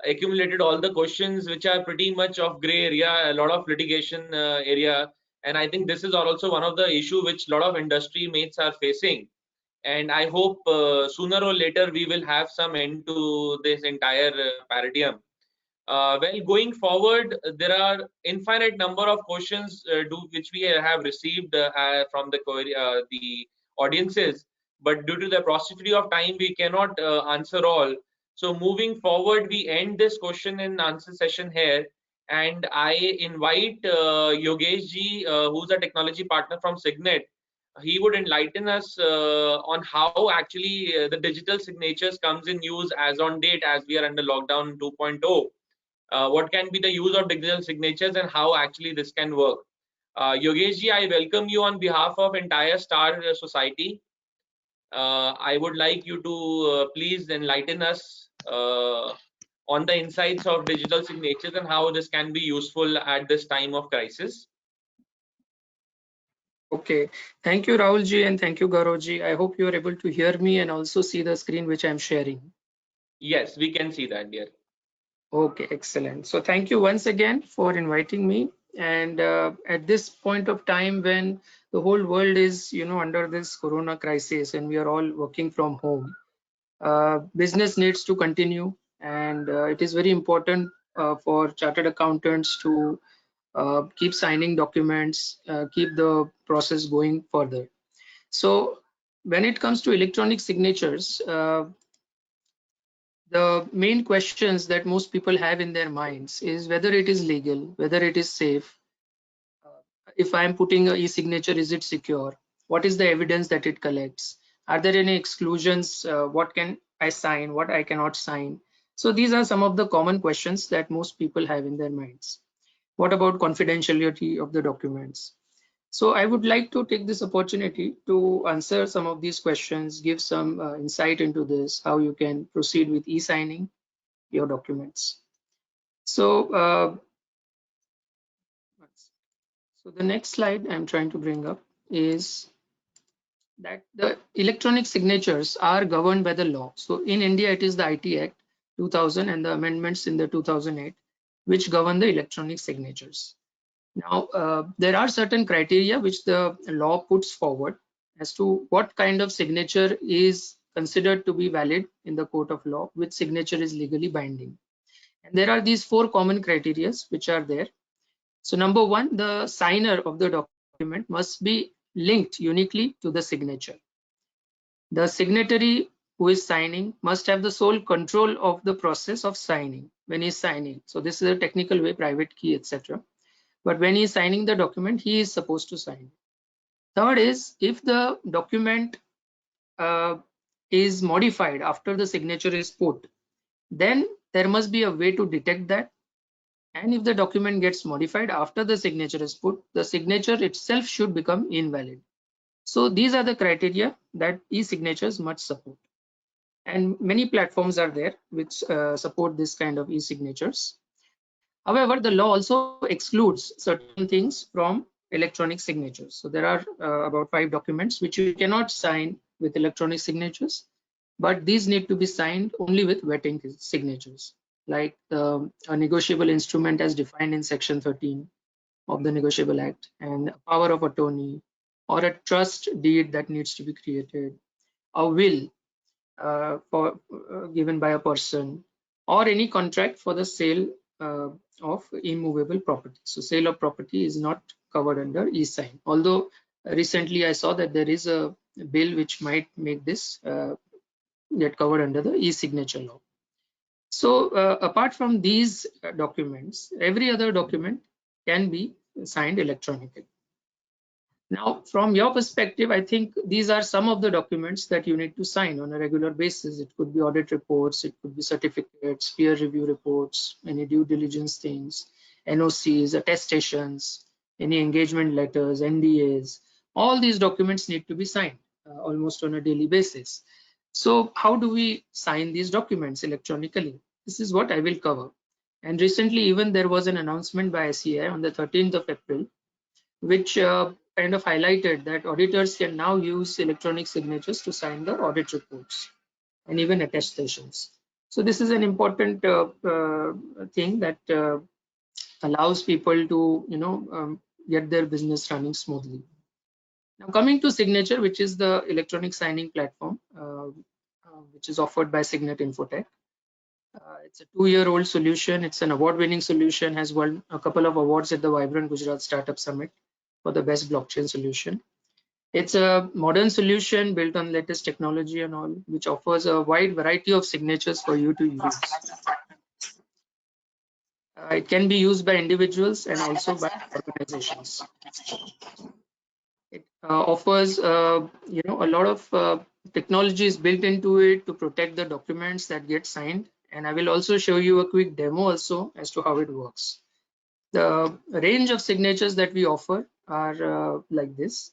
accumulated all the questions which are pretty much of grey area, a lot of litigation area, and I think this is also one of the issue which a lot of industry mates are facing. And I hope sooner or later we will have some end to this entire paradigm. Well, going forward, there are infinite number of questions which we have received from the audiences, but due to the paucity of time, we cannot answer all. So moving forward, we end this question and answer session here, and I invite Yogesh ji, who's a technology partner from Signet. He would enlighten us on how actually the digital signatures comes in use as on date, as we are under lockdown 2.0. What can be the use of digital signatures and how actually this can work. Yogesh ji, I welcome you on behalf of entire Star Society. I would like you to please enlighten us on the insights of digital signatures and how this can be useful at this time of crisis. Okay, thank you, Rahul ji, and thank you, Gaurav ji. I hope you are able to hear me and also see the screen which I'm sharing. Yes, we can see that, dear. Okay, excellent. So thank you once again for inviting me. And at this point of time when the whole world is, under this corona crisis and we are all working from home, business needs to continue, and it is very important for chartered accountants to keep signing documents, keep the process going further. So when it comes to electronic signatures, the main questions that most people have in their minds is whether it is legal, whether it is safe. If I am putting an e-signature, is it secure? What is the evidence that it collects? Are there any exclusions? What can I sign? What I cannot sign? So these are some of the common questions that most people have in their minds. What about confidentiality of the documents? So I would like to take this opportunity to answer some of these questions, give some insight into this, how you can proceed with e-signing your documents. So, the next slide I'm trying to bring up is that the electronic signatures are governed by the law. So in India, it is the IT Act 2000 and the amendments in the 2008, which govern the electronic signatures. Now, there are certain criteria which the law puts forward as to what kind of signature is considered to be valid in the court of law, which signature is legally binding. And there are these 4 common criteria which are there. So number 1, the signer of the document must be linked uniquely to the signature. The signatory who is signing must have the sole control of the process of signing when he's signing. So this is a technical way, private key, etc. But when he's signing the document, he is supposed to sign. Third is, if the document is modified after the signature is put, then there must be a way to detect that. And if the document gets modified after the signature is put, the signature itself should become invalid. So these are the criteria that e-signatures must support. And many platforms are there which support this kind of e-signatures. However, the law also excludes certain things from electronic signatures. So there are about 5 documents which you cannot sign with electronic signatures, but these need to be signed only with wetting signatures, like a negotiable instrument as defined in Section 13 of the Negotiable Act, and a power of attorney, or a trust deed that needs to be created, a will given by a person, or any contract for the sale of immovable property. So sale of property is not covered under e-sign, although recently I saw that there is a bill which might make this get covered under the e-signature law. So apart from these documents, every other document can be signed electronically. Now, from your perspective, I think these are some of the documents that you need to sign on a regular basis. It could be audit reports, it could be certificates, peer review reports, any due diligence things, NOCs, attestations, any engagement letters, NDAs. All these documents need to be signed almost on a daily basis. So how do we sign these documents electronically? This is what I will cover. And recently, even there was an announcement by SEI on the 13th of April, which kind of highlighted that auditors can now use electronic signatures to sign the audit reports and even attestations. So this is an important thing that allows people to get their business running smoothly. Now coming to Signature, which is the electronic signing platform which is offered by Signet Infotech. It's a 2-year-old solution. It's an award-winning solution, has won a couple of awards at the Vibrant Gujarat Startup Summit for the best blockchain solution. It's a modern solution built on latest technology and all, which offers a wide variety of signatures for you to use. It can be used by individuals and also by organizations. It offers a lot of technology is built into it to protect the documents that get signed, and I will also show you a quick demo also as to how it works. The range of signatures that we offer are like this.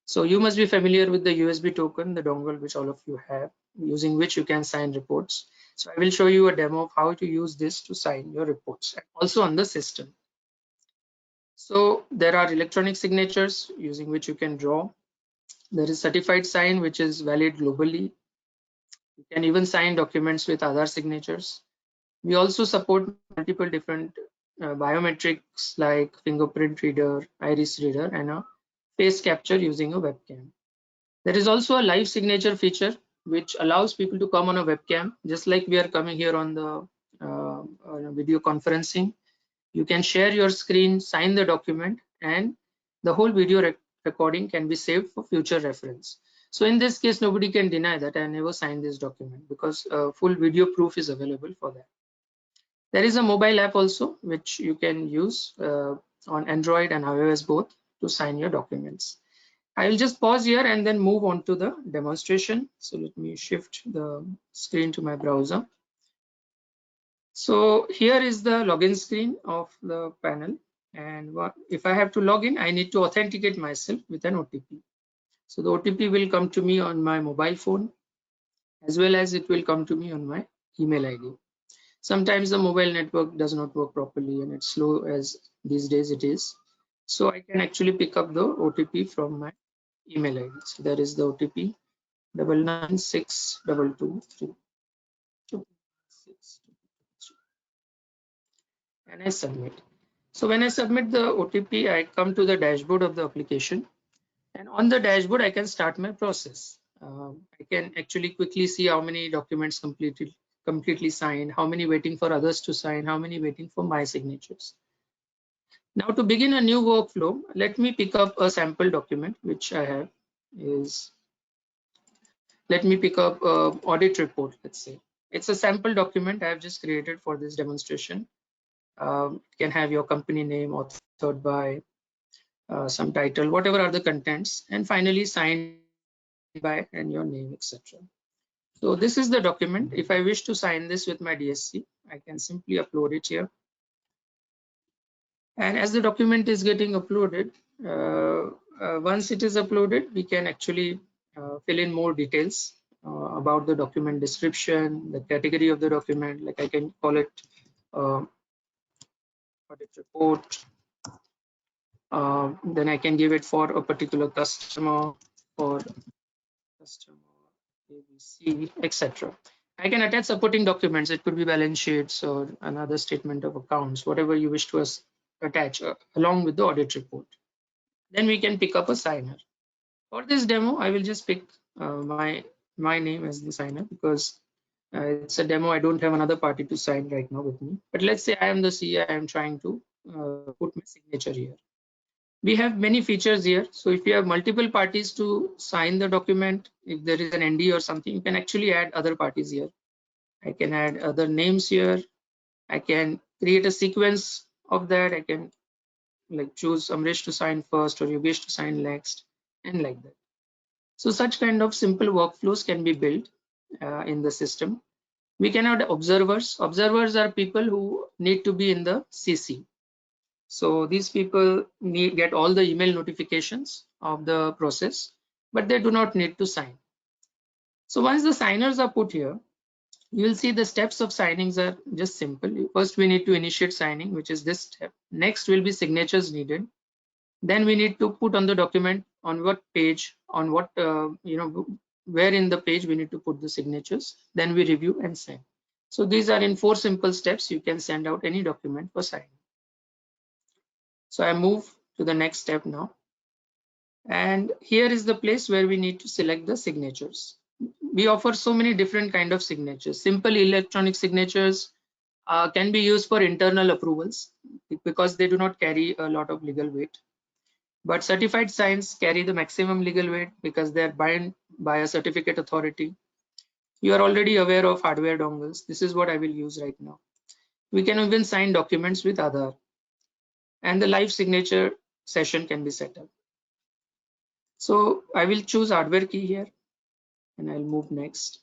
So you must be familiar with the USB token, the dongle which all of you have, using which you can sign reports. So I will show you a demo of how to use this to sign your reports, also on the system. So there are electronic signatures using which you can draw. There is certified sign, which is valid globally. You can even sign documents with other signatures. We also support multiple different biometrics like fingerprint reader, iris reader, and a face capture using a webcam. There is also a live signature feature which allows people to come on a webcam, just like we are coming here on the video conferencing. You can share your screen, sign the document, and the whole video recording can be saved for future reference. So in this case, nobody can deny that I never signed this document, because full video proof is available for that. There is a mobile app also which you can use on Android and iOS both to sign your documents. I will just pause here and then move on to the demonstration. So let me shift the screen to my browser. So here is the login screen of the panel. And if I have to log in, I need to authenticate myself with an OTP. So the OTP will come to me on my mobile phone, as well as it will come to me on my email ID. Sometimes the mobile network does not work properly and it's slow, as these days it is. So I can actually pick up the OTP from my email ID. So there is the OTP 9962223. And I submit. So when I submit the OTP, I come to the dashboard of the application, and on the dashboard I can start my process. I can actually quickly see how many documents completely signed, how many waiting for others to sign, how many waiting for my signatures. Now to begin a new workflow, let me pick up a sample document which I have. Let me pick up audit report, let's say. It's a sample document I have just created for this demonstration. It can have your company name, authored by, some title, whatever are the contents, and finally signed by and your name, etc. So this is the document. If I wish to sign this with my DSC, I can simply upload it here. And as the document is getting uploaded, once it is uploaded, we can actually fill in more details about the document description, the category of the document, like I can call it audit report. Then I can give it for a particular customer, for customer ABC, etc. I can attach supporting documents. It could be balance sheets or another statement of accounts, whatever you wish to attach along with the audit report. Then we can pick up a signer. For this demo, I will just pick my name as the signer because it's a demo. I don't have another party to sign right now with me. But let's say I am the CA. I am trying to put my signature here. We have many features here. So if you have multiple parties to sign the document, if there is an ND or something, you can actually add other parties here. I can add other names here. I can create a sequence of that. I can like choose Amrish to sign first or Yogesh to sign next, and like that. So such kind of simple workflows can be built in the system. We can add observers. Observers are people who need to be in the CC. So these people get all the email notifications of the process, but they do not need to sign. So once the signers are put here, you will see the steps of signings are just simple. First, we need to initiate signing, which is this step. Next will be signatures needed. Then we need to put on the document on what page, on what, where in the page we need to put the signatures. Then we review and sign. So these are in 4 simple steps. You can send out any document for signing. So I move to the next step now. And here is the place where we need to select the signatures. We offer so many different kind of signatures. Simple electronic signatures can be used for internal approvals because they do not carry a lot of legal weight. But certified signs carry the maximum legal weight because they are bound by a certificate authority. You are already aware of hardware dongles. This is what I will use right now. We can even sign documents with Aadhaar. And the live signature session can be set up. So I will choose hardware key here and I'll move next.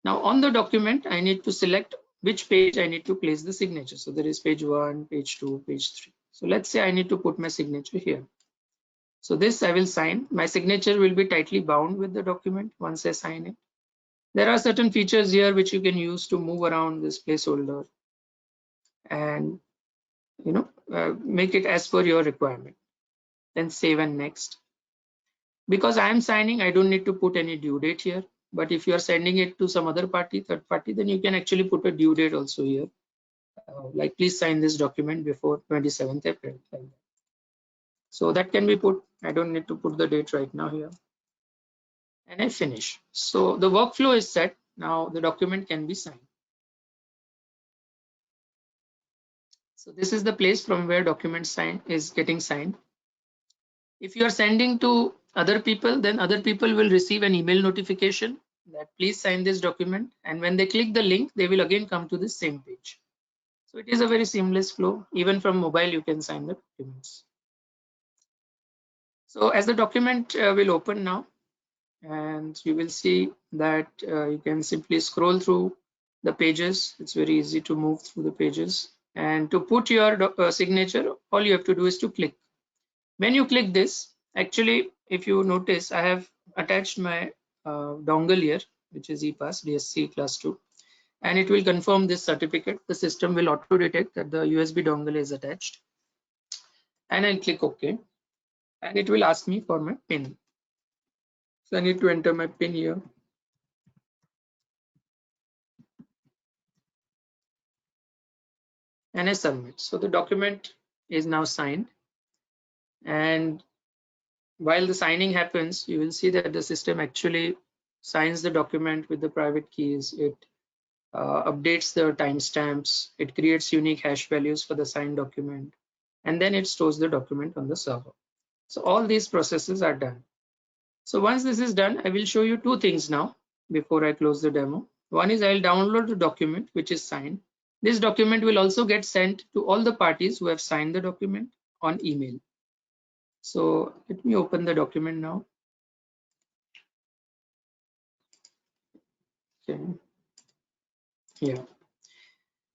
Now on the document, I need to select which page I need to place the signature. So there is page 1, page 2, page 3. So let's say I need to put my signature here. So this I will sign. My signature will be tightly bound with the document once I sign it. There are certain features here which you can use to move around this placeholder and make it as per your requirement. Then save and next. Because I am signing, I don't need to put any due date here. But if you are sending it to some other party, third party, then you can actually put a due date also here. Like please sign this document before 27th April. Like that. So that can be put. I don't need to put the date right now here. And I finish. So the workflow is set. Now the document can be signed. So this is the place from where document sign is getting signed. If you are sending to other people, then other people will receive an email notification that please sign this document. And when they click the link, they will again come to the same page. So it is a very seamless flow. Even from mobile, you can sign the documents. So as the document will open now, and you will see that you can simply scroll through the pages. It's very easy to move through the pages. And to put your signature, all you have to do is to click. When you click this, actually, if you notice, I have attached my dongle here, which is ePass DSC class 2, and it will confirm this certificate. The system will auto detect that the USB dongle is attached, and I'll click OK, and it will ask me for my PIN. So I need to enter my PIN here. And I submit. So the document is now signed. And while the signing happens, you will see that the system actually signs the document with the private keys. It updates the timestamps. It creates unique hash values for the signed document, and then it stores the document on the server. So all these processes are done. So once this is done, I will show you two things now before I close the demo. One is I'll download the document which is signed. This document will also get sent to all the parties who have signed the document on email. So let me open the document now. Okay. Yeah.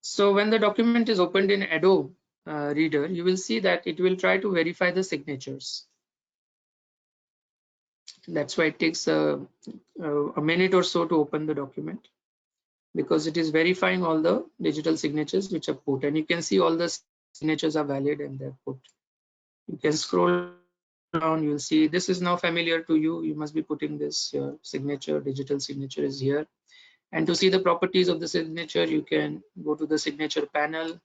So when the document is opened in Adobe Reader, you will see that it will try to verify the signatures. That's why it takes a minute or so to open the document, because it is verifying all the digital signatures which are put, and you can see all the signatures are valid and they're put. You can scroll down, you'll see this is now familiar to you. You must be putting this your signature, digital signature is here. And to see the properties of the signature, you can go to the signature panel.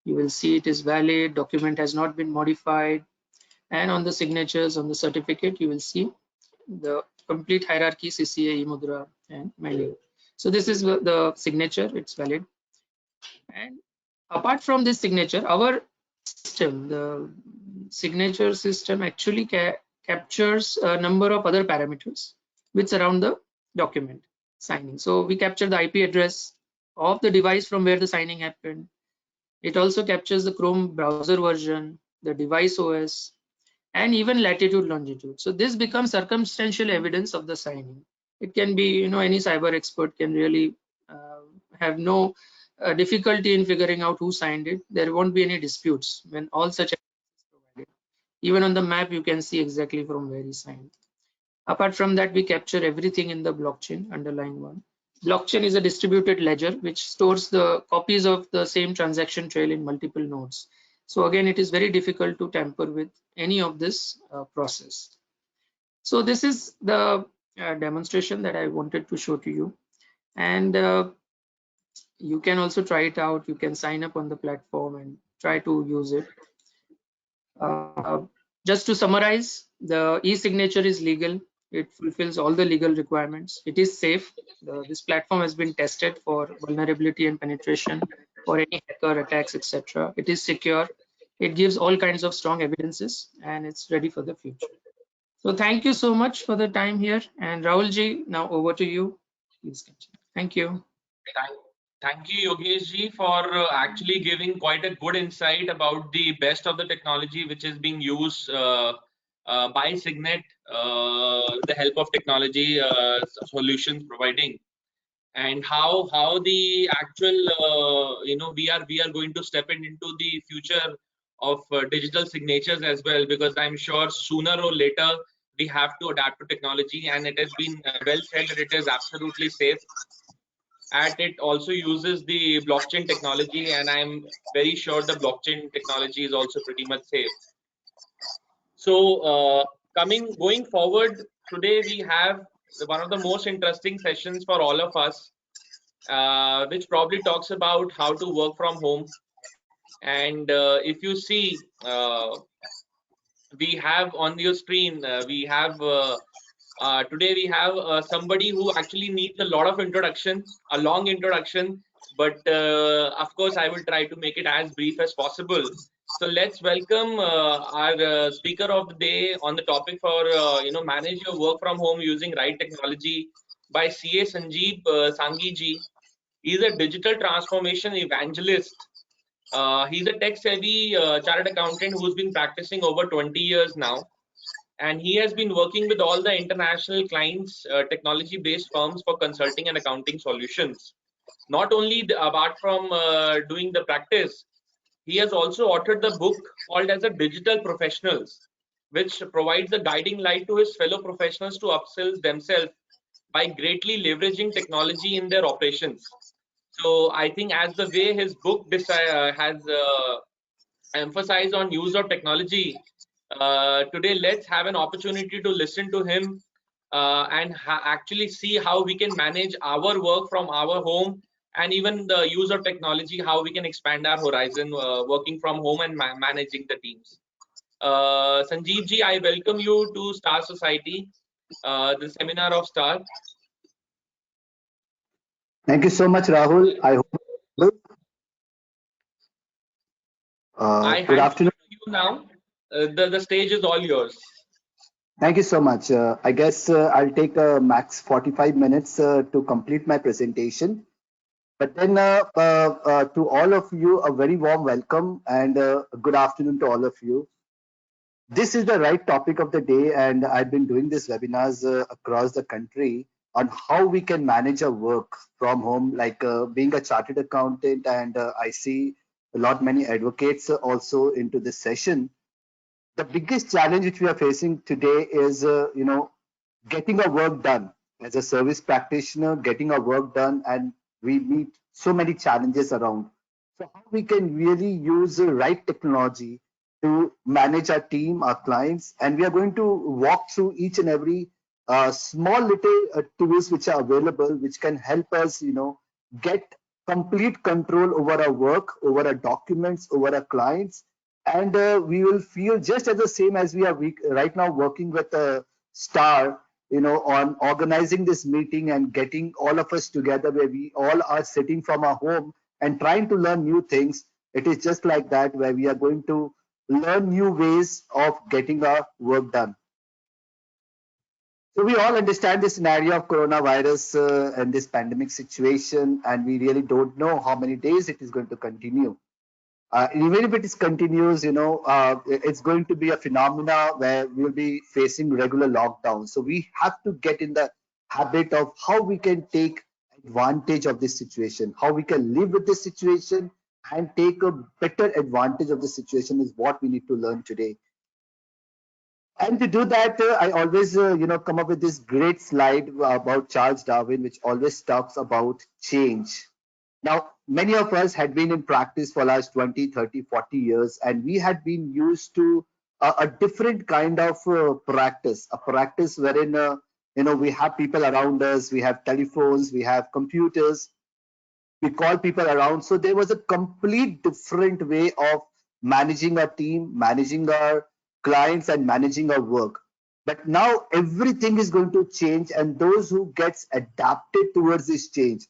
You will see it is valid, document has not been modified. And on the signatures on the certificate, you will see the complete hierarchy, CCA, eMudra, and manual. So this is the signature, it's valid. And apart from this signature, our system, the signature system actually captures a number of other parameters which surround the document signing. So we capture the IP address of the device from where the signing happened. It also captures the Chrome browser version, the device OS, and even latitude, longitude. So this becomes circumstantial evidence of the signing. It can be, any cyber expert can really have no difficulty in figuring out who signed it. There won't be any disputes when all such evidence is provided. Even on the map, you can see exactly from where he signed. Apart from that, we capture everything in the blockchain, underlying one. Blockchain is a distributed ledger which stores the copies of the same transaction trail in multiple nodes. So again, it is very difficult to tamper with any of this process. So this is the demonstration that I wanted to show to you. And you can also try it out. You can sign up on the platform and try to use it. Just to summarize, the e-signature is legal. It fulfills all the legal requirements. It is safe. This platform has been tested for vulnerability and penetration for any hacker attacks, etc. It is secure. It gives all kinds of strong evidences, and it's ready for the future. So thank you so much for the time here. And Rahulji, now over to you. Please continue. Thank you. Thank you, Yogesh ji, for actually giving quite a good insight about the best of the technology which is being used by Signet, the help of technology solutions providing, and how the actual we are going to step into the future of digital signatures as well, because I'm sure sooner or later we have to adapt to technology, and it has been well said that it is absolutely safe. And it also uses the blockchain technology, and I'm very sure the blockchain technology is also pretty much safe. So going forward, today we have one of the most interesting sessions for all of us, which probably talks about how to work from home. And if you see, we have on your screen, we have today we have somebody who actually needs a lot of introduction, a long introduction, but of course I will try to make it as brief as possible. So let's welcome our speaker of the day on the topic for manage your work from home using right technology by CA Sanjeev Sanghi ji. He's a digital transformation evangelist. He's a tech-savvy chartered accountant who's been practicing over 20 years now. And he has been working with all the international clients, technology-based firms for consulting and accounting solutions. Not only apart from doing the practice, he has also authored the book called as a Digital Professionals, which provides a guiding light to his fellow professionals to upskill themselves by greatly leveraging technology in their operations. So I think as the way his book has emphasized on use of technology, today let's have an opportunity to listen to him and actually see how we can manage our work from our home and even the use of technology, how we can expand our horizon, working from home and managing the teams. Sanjeev ji, I welcome you to Star Society, the seminar of Star. Thank you so much, Rahul. I hope. I Good hand afternoon. over to you now. The stage is all yours. Thank you so much. I guess I'll take max 45 minutes to complete my presentation. But then to all of you, a very warm welcome and good afternoon to all of you. This is the right topic of the day, and I've been doing these webinars across the country on how we can manage our work from home, like being a chartered accountant, and I see a lot many advocates also into this session. The biggest challenge which we are facing today is, getting our work done as a service practitioner, getting our work done, and we meet so many challenges around. So how we can really use the right technology to manage our team, our clients, and we are going to walk through each and every small little tools which are available, which can help us, get complete control over our work, over our documents, over our clients, and we will feel just as the same as we are right now working with a Star, on organizing this meeting and getting all of us together where we all are sitting from our home and trying to learn new things. It is just like that where we are going to learn new ways of getting our work done. So we all understand the scenario of coronavirus and this pandemic situation, and we really don't know how many days it is going to continue. Even if it continues, it's going to be a phenomena where we'll be facing regular lockdowns. So we have to get in the habit of how we can take advantage of this situation, how we can live with this situation and take a better advantage of the situation is what we need to learn today. And to do that, I always, come up with this great slide about Charles Darwin, which always talks about change. Now, many of us had been in practice for last 20, 30, 40 years, and we had been used to a different kind of practice, a practice wherein, we have people around us, we have telephones, we have computers, we call people around. So there was a complete different way of managing our team, managing our clients, and managing our work. But now everything is going to change, and those who gets adapted towards this change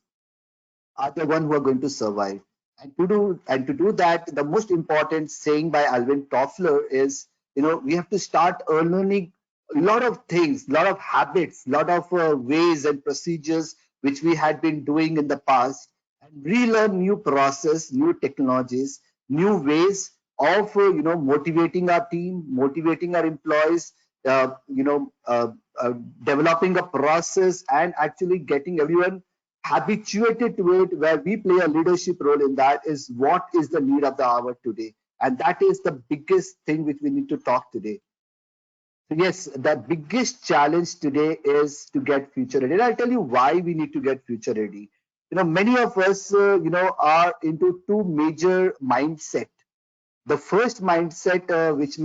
are the one who are going to survive. And to do that, the most important saying by Alvin Toffler is, we have to start learning a lot of things, a lot of habits, a lot of ways and procedures which we had been doing in the past, and relearn new process, new technologies, new ways of motivating our team, motivating our employees, developing a process and actually getting everyone habituated to it, where we play a leadership role in that is what is the need of the hour today. And that is the biggest thing which we need to talk today. So yes, the biggest challenge today is to get future ready. And I'll tell you why we need to get future ready. Many of us, are into two major mindset. The first mindset, which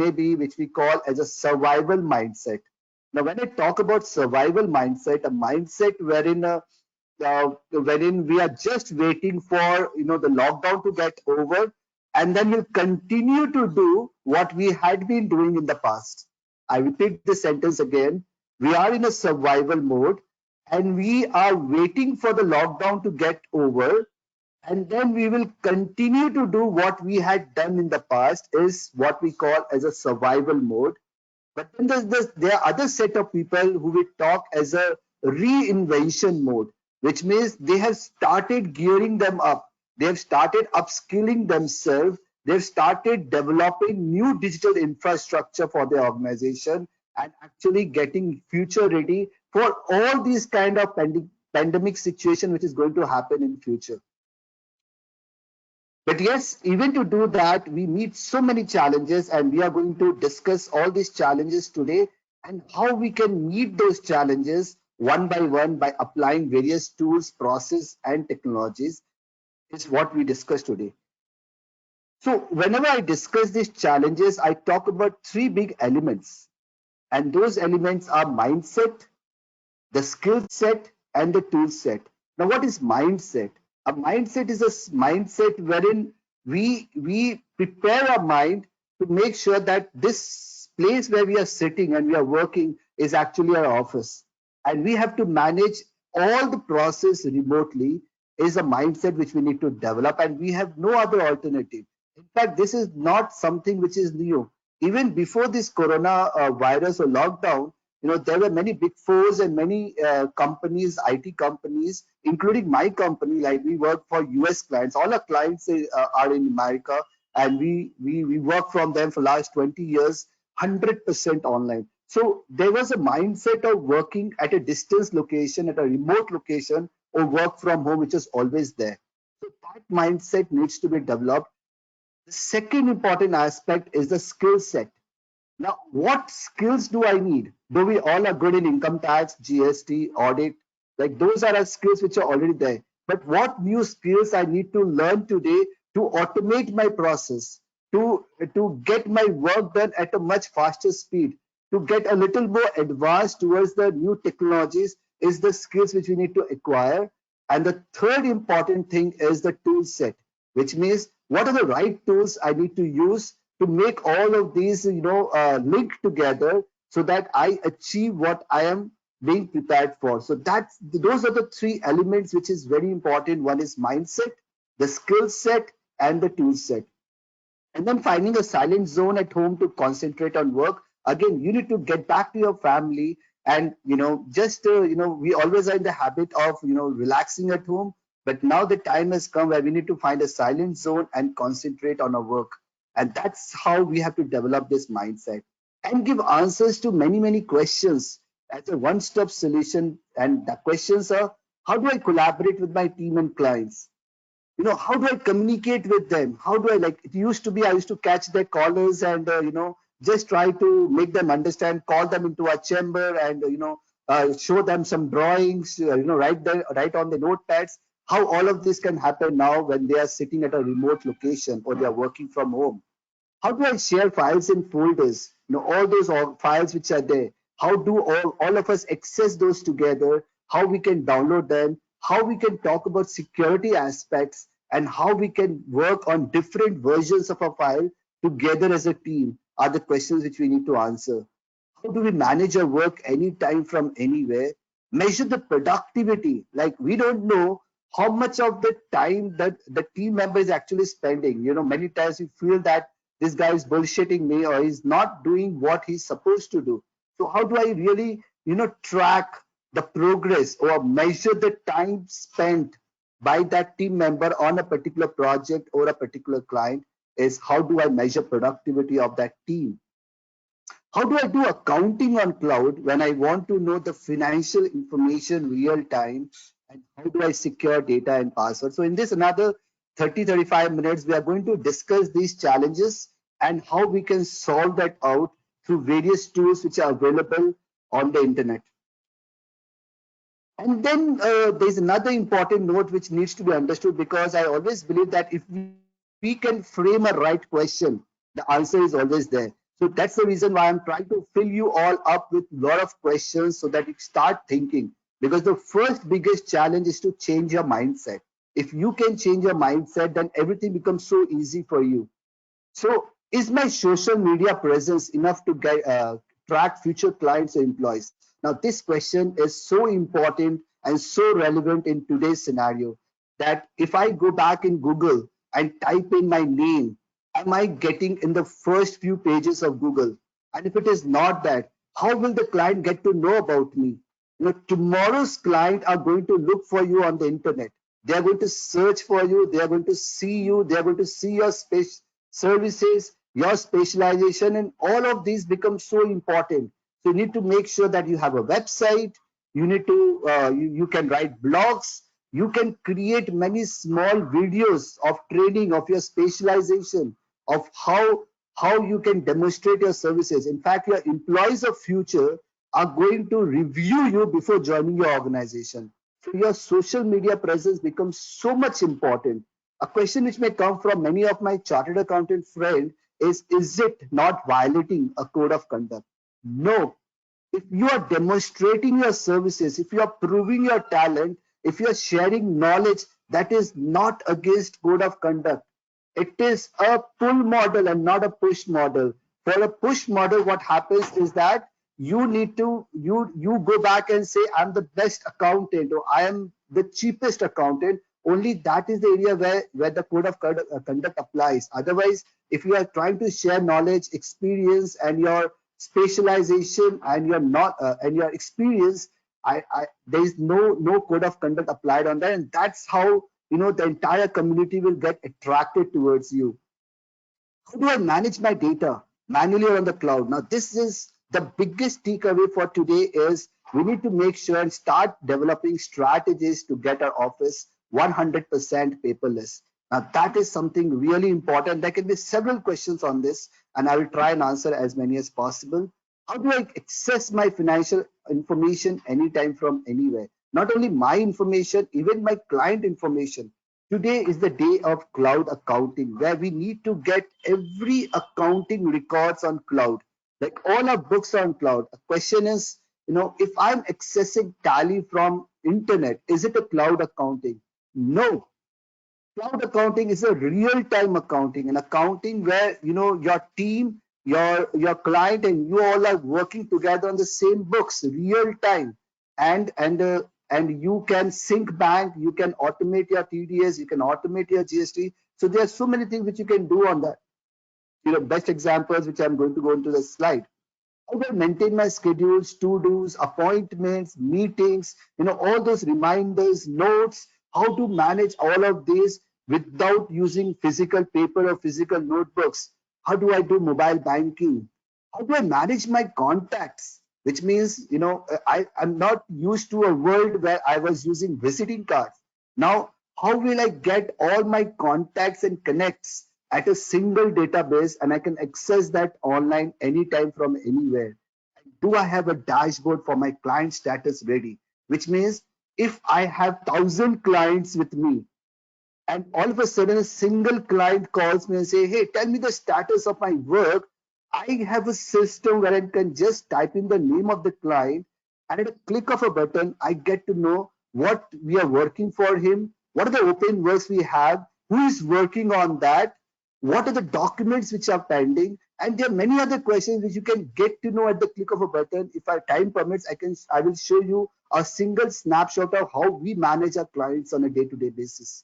we call as a survival mindset. Now, when I talk about survival mindset, a mindset wherein we are just waiting for the lockdown to get over, and then we'll continue to do what we had been doing in the past. I repeat this sentence again. We are in a survival mode, and we are waiting for the lockdown to get over, and then we will continue to do what we had done in the past, is what we call as a survival mode. But then there are other set of people who we talk as a reinvention mode, which means they have started gearing them up. They have started upskilling themselves. They've started developing new digital infrastructure for their organization and actually getting future ready for all these kind of pandemic situation which is going to happen in future. But yes, even to do that, we meet so many challenges, and we are going to discuss all these challenges today and how we can meet those challenges one by one by applying various tools, process, and technologies is what we discuss today. So whenever I discuss these challenges, I talk about three big elements, and those elements are mindset, the skill set, and the tool set. Now, what is mindset? A mindset is a mindset wherein we prepare our mind to make sure that this place where we are sitting and we are working is actually our office, and we have to manage all the process remotely is a mindset which we need to develop, and we have no other alternative. In fact, this is not something which is new. Even before this corona virus or lockdown, there were many big fours and many companies, IT companies, including my company. Like, we work for US clients. All our clients are in America, and we work from them for last 20 years, 100% online. So there was a mindset of working at a distance location, at a remote location, or work from home, which is always there. So that mindset needs to be developed. The second important aspect is the skill set. Now, what skills do I need? Though we all are good in income tax, GST, audit, like those are our skills which are already there. But what new skills I need to learn today to automate my process, to get my work done at a much faster speed, to get a little more advanced towards the new technologies is the skills which we need to acquire. And the third important thing is the tool set, which means what are the right tools I need to use to make all of these, link together so that I achieve what I am being prepared for. So those are the three elements which is very important. One is mindset, the skill set, and the tool set. And then finding a silent zone at home to concentrate on work. Again, you need to get back to your family, and we always are in the habit of relaxing at home, but now the time has come where we need to find a silent zone and concentrate on our work. And that's how we have to develop this mindset and give answers to many questions as a one-stop solution. And the questions are, how do I collaborate with my team and clients? How do I communicate with them? How do I, like, it used to be, I used to catch their callers and, just try to make them understand, call them into our chamber and, show them some drawings, write on the notepads, how all of this can happen now when they are sitting at a remote location or they are working from home. How do I share files in folders? All those files which are there. How do all of us access those together? How we can download them? How we can talk about security aspects, and how we can work on different versions of a file together as a team are the questions which we need to answer. How do we manage our work anytime from anywhere? Measure the productivity. Like, we don't know how much of the time that the team member is actually spending. Many times we feel that this guy is bullshitting me or he's not doing what he's supposed to do. So how do I really, track the progress or measure the time spent by that team member on a particular project or a particular client? Is how do I measure productivity of that team? How do I do accounting on cloud when I want to know the financial information real time? And how do I secure data and password? So in this another 30-35 minutes, we are going to discuss these challenges and how we can solve that out through various tools which are available on the internet. And then there's another important note which needs to be understood, because I always believe that if we can frame a right question, the answer is always there. So that's the reason why I'm trying to fill you all up with a lot of questions so that you start thinking. Because the first biggest challenge is to change your mindset. If you can change your mindset, then everything becomes so easy for you. So is my social media presence enough to track future clients or employees? Now, this question is so important and so relevant in today's scenario that if I go back in Google and type in my name, am I getting in the first few pages of Google? And if it is not that, how will the client get to know about me? Tomorrow's client are going to look for you on the internet. They are going to search for you. They are going to see you. They are going to see your services, your specialization, and all of these become so important. So you need to make sure that you have a website. You need to you can write blogs. You can create many small videos of training of your specialization, of how you can demonstrate your services. In fact, your employees of future are going to review you before joining your organization. So your social media presence becomes so much important. A question which may come from many of my chartered accountant friends is it not violating a code of conduct? No. If you are demonstrating your services, if you are proving your talent, if you are sharing knowledge that is not against code of conduct. It is a pull model and not a push model. For a push model, what happens is that you need to you go back and say, I'm the best accountant, or I am the cheapest accountant. Only that is the area where the code of conduct applies. Otherwise, if you are trying to share knowledge, experience, and your specialization and your not and your experience, there is no code of conduct applied on that, and that's how the entire community will get attracted towards you. How do I manage my data manually or on the cloud? Now, this is the biggest takeaway for today is we need to make sure and start developing strategies to get our office 100% paperless. Now, that is something really important. There can be several questions on this, and I will try and answer as many as possible. How do I access my financial information anytime from anywhere? Not only my information, even my client information. Today is the day of cloud accounting, where we need to get every accounting records on cloud. Like all our books are on cloud. The question is, if I'm accessing Tally from internet, is it a cloud accounting? No. Cloud accounting is a real-time accounting, an accounting where your team, your client, and you all are working together on the same books, real time, and you can sync bank, you can automate your TDS, you can automate your GST. So there are so many things which you can do on that. Best examples which I'm going to go into the slide. How do I maintain my schedules, to-dos, appointments, meetings, all those reminders, notes, how to manage all of these without using physical paper or physical notebooks? How do I do mobile banking? How do I manage my contacts? Which means, I'm not used to a world where I was using visiting cards. Now, how will I get all my contacts and connects at a single database, and I can access that online anytime from anywhere? Do I have a dashboard for my client status ready? Which means if I have 1,000 clients with me, and all of a sudden a single client calls me and say, hey, tell me the status of my work, I have a system where I can just type in the name of the client, and at a click of a button, I get to know what we are working for him, what are the open works we have, who is working on that, what are the documents which are pending, and there are many other questions which you can get to know at the click of a button. If our time permits, I will show you a single snapshot of how we manage our clients on a day-to-day basis.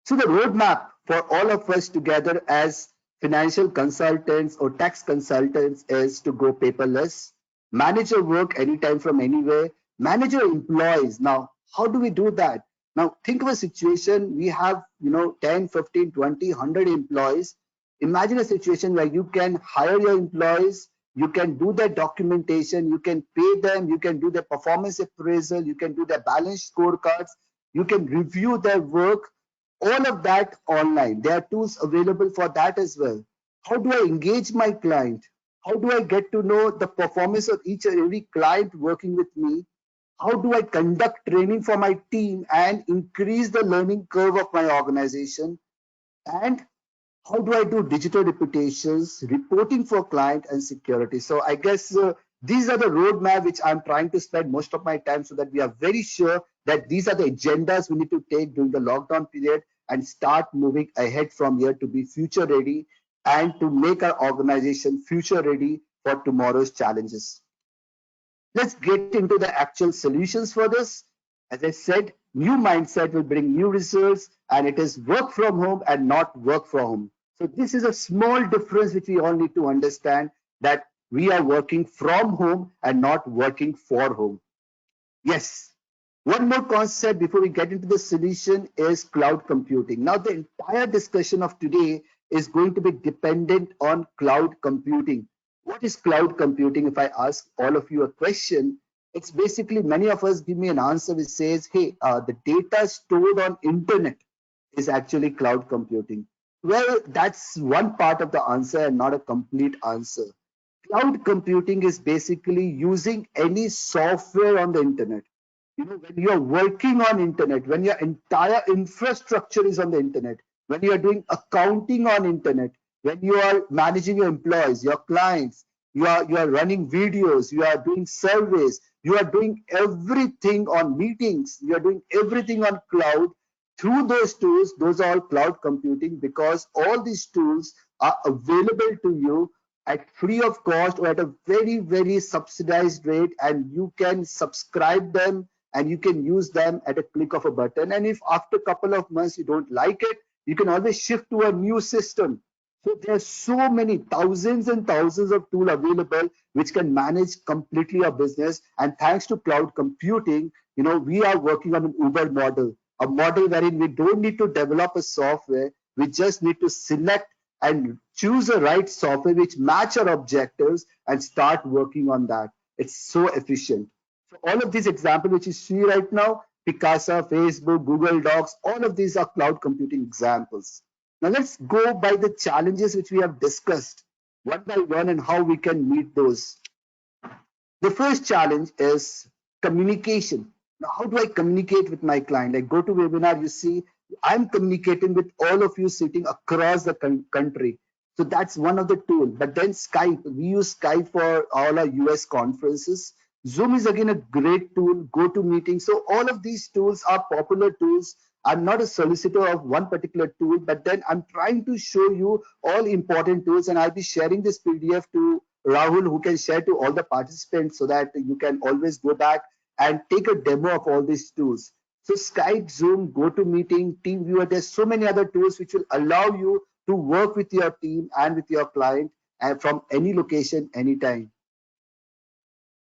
So the roadmap for all of us together as financial consultants or tax consultants is to go paperless, manage your work anytime from anywhere, manage your employees. Now, how do we do that? Now, think of a situation, we have 10, 15, 20, 100 employees. Imagine a situation where you can hire your employees, you can do their documentation, you can pay them, you can do their performance appraisal, you can do their balance scorecards, you can review their work, all of that online. There are tools available for that as well. How do I engage my client? How do I get to know the performance of each and every client working with me? How do I conduct training for my team and increase the learning curve of my organization? And how do I do digital reputations, reporting for client, and security? So I guess these are the roadmap which I'm trying to spend most of my time, so that we are very sure that these are the agendas we need to take during the lockdown period and start moving ahead from here to be future ready and to make our organization future ready for tomorrow's challenges. Let's get into the actual solutions for this. As I said, new mindset will bring new results, and it is work from home and not work from home. So this is a small difference which we all need to understand, that we are working from home and not working for home. Yes. One more concept before we get into the solution is cloud computing. Now, the entire discussion of today is going to be dependent on cloud computing. What is cloud computing? If I ask all of you a question, it's basically, many of us give me an answer which says, hey, the data stored on internet is actually cloud computing. Well, that's one part of the answer and not a complete answer. Cloud computing is basically using any software on the internet. When you're working on internet, when your entire infrastructure is on the internet, when you are doing accounting on internet, when you are managing your employees, your clients, you are running videos, you are doing surveys, You are doing everything on meetings. You are doing everything on cloud through those tools. Those are all cloud computing, because all these tools are available to you at free of cost or at a very, very subsidized rate, and you can subscribe them and you can use them at a click of a button. And if after a couple of months you don't like it, you can always shift to a new system. So there's so many thousands and thousands of tools available which can manage completely our business. And thanks to cloud computing, we are working on an Uber model, a model wherein we don't need to develop a software. We just need to select and choose the right software which match our objectives and start working on that. It's so efficient. So all of these examples which you see right now, Picasa, Facebook, Google Docs, all of these are cloud computing examples. Now let's go by the challenges which we have discussed one by one and how we can meet those. The first challenge is communication. Now, how do I communicate with my client? Like GoToWebinar, you see, I'm communicating with all of you sitting across the country. So that's one of the tools. But then Skype, we use Skype for all our US conferences. Zoom is again a great tool, GoToMeeting. So all of these tools are popular tools. I'm not a solicitor of one particular tool, but then I'm trying to show you all important tools, and I'll be sharing this PDF to Rahul, who can share to all the participants so that you can always go back and take a demo of all these tools. So Skype, Zoom, GoToMeeting, TeamViewer, there's so many other tools which will allow you to work with your team and with your client and from any location, anytime.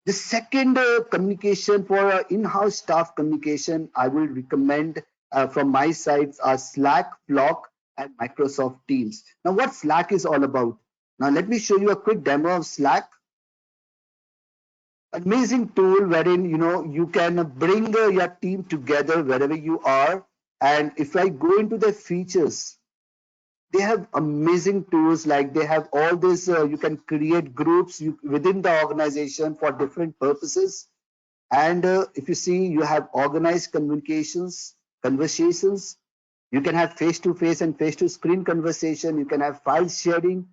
The second communication for in-house staff communication, I will recommend from my sides are Slack, Flock, and Microsoft Teams. Now, what Slack is all about? Now, let me show you a quick demo of Slack. Amazing tool wherein you can bring your team together wherever you are. And if I go into the features, they have amazing tools. Like they have all this, you can create groups within the organization for different purposes. And if you see, you have organized conversations. You can have face-to-face and face-to-screen conversation. You can have file sharing.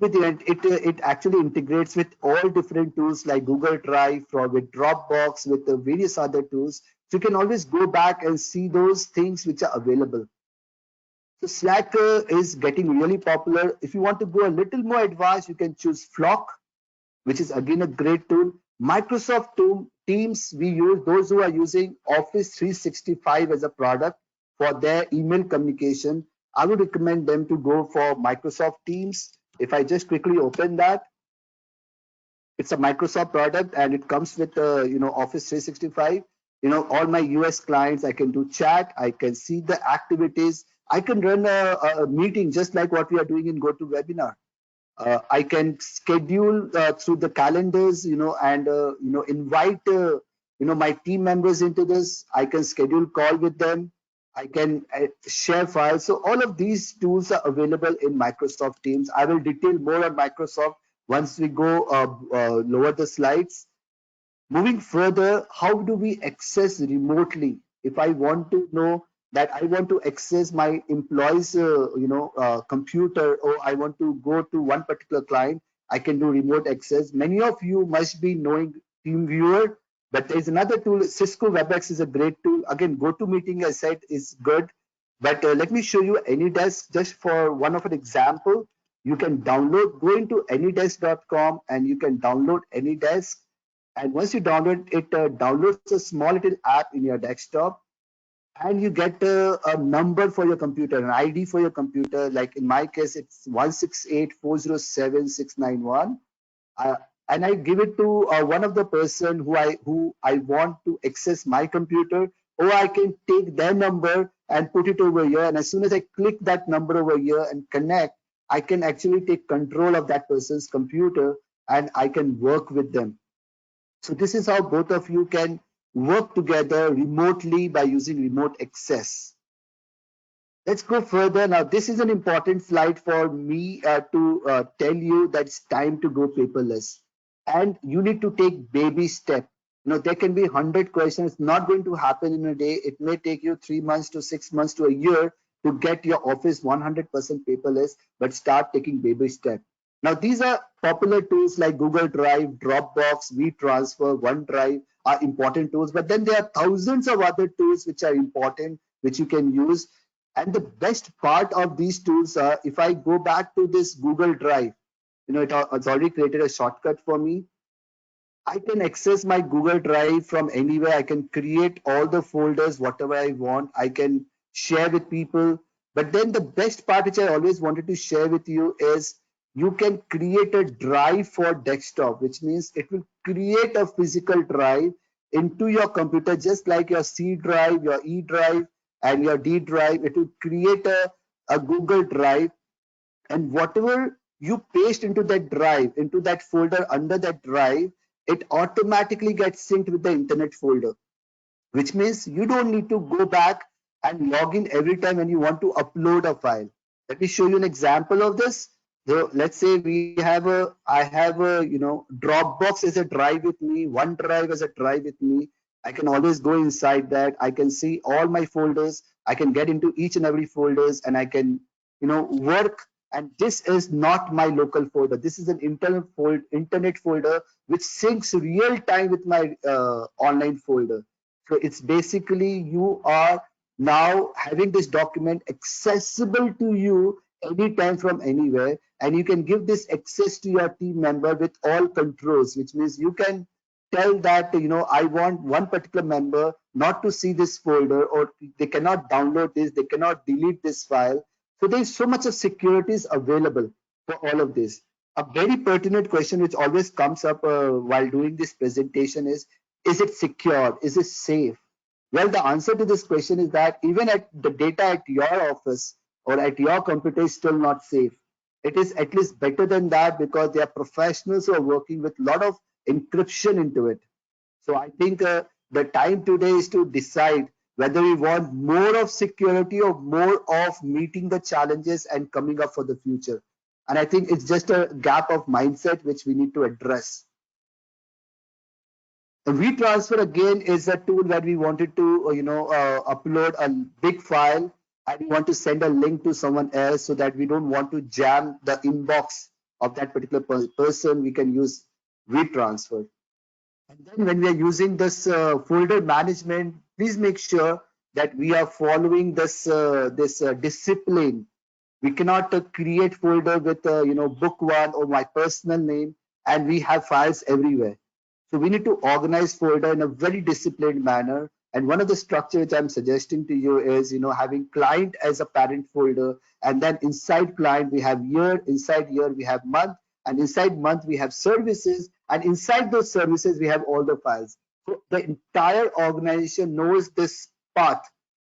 Everything, and it actually integrates with all different tools like Google Drive, with Dropbox, with the various other tools. So you can always go back and see those things which are available. So Slack is getting really popular. If you want to go a little more advanced, you can choose Flock, which is again a great tool. Microsoft Teams, we use those who are using Office 365 as a product for their email communication. I would recommend them to go for Microsoft Teams. If I just quickly open that, it's a Microsoft product and it comes with Office 365. All my US clients, I can do chat, I can see the activities, I can run a meeting just like what we are doing in GoToWebinar. I can schedule through the calendars, and invite my team members into this. I can schedule call with them. I can share files. So all of these tools are available in Microsoft Teams. I will detail more on Microsoft once we go lower the slides. Moving further, how do we access remotely? If I want to know that I want to access my employees, computer, or I want to go to one particular client, I can do remote access. Many of you must be knowing TeamViewer, but there's another tool. Cisco WebEx is a great tool. Again, GoToMeeting, I said, is good. But let me show you AnyDesk just for one of an example. You can download, go into anydesk.com and you can download AnyDesk. And once you download it, downloads a small little app in your desktop. And you get a number for your computer, an ID for your computer. Like in my case, it's 168407691. And I give it to one of the person who I want to access my computer, or I can take their number and put it over here. And as soon as I click that number over here and connect, I can actually take control of that person's computer and I can work with them. So this is how both of you can work together remotely by using remote access. Let's go further. Now, this is an important slide for me to tell you that it's time to go paperless. And you need to take baby steps. There can be 100 questions. It's not going to happen in a day. It may take you 3 months to 6 months to a year to get your office 100% paperless, but start taking baby steps. Now, these are popular tools like Google Drive, Dropbox, WeTransfer, OneDrive are important tools, but then there are thousands of other tools which are important, which you can use. And the best part of these tools are, if I go back to this Google Drive, it's already created a shortcut for me. I can access my Google Drive from anywhere. I can create all the folders, whatever I want. I can share with people. But then the best part, which I always wanted to share with you, is you can create a drive for desktop, which means it will create a physical drive into your computer, just like your C drive, your E drive, and your D drive. It will create a Google Drive, and whatever you paste into that drive, into that folder under that drive, it automatically gets synced with the internet folder, which means you don't need to go back and log in every time when you want to upload a file. Let me show you an example of this. So let's say I have a, Dropbox as a drive with me, OneDrive as a drive with me. I can always go inside that. I can see all my folders. I can get into each and every folders, and I can, work. And this is not my local folder. This is an internet folder which syncs real time with my online folder. So it's basically you are now having this document accessible to you anytime from anywhere, and you can give this access to your team member with all controls, which means you can tell that, I want one particular member not to see this folder, or they cannot download this, they cannot delete this file. So there's so much of securities available for all of this. A very pertinent question which always comes up while doing this presentation is it secure? Is it safe? Well, the answer to this question is that even at the data at your office or at your computer is still not safe. It is at least better than that, because they are professionals who are working with a lot of encryption into it. So I think the time today is to decide whether we want more of security or more of meeting the challenges and coming up for the future. And I think it's just a gap of mindset which we need to address. The WeTransfer again is a tool that we wanted to, upload a big file and we want to send a link to someone else, so that we don't want to jam the inbox of that particular person. We can use WeTransfer. And then when we are using this folder management, please make sure that we are following this discipline. We cannot create folder with book one or my personal name, and we have files everywhere. So we need to organize folder in a very disciplined manner. And one of the structure which I'm suggesting to you is, having client as a parent folder, and then inside client we have year, inside year we have month, and inside month we have services, and inside those services we have all the files. So the entire organization knows this path,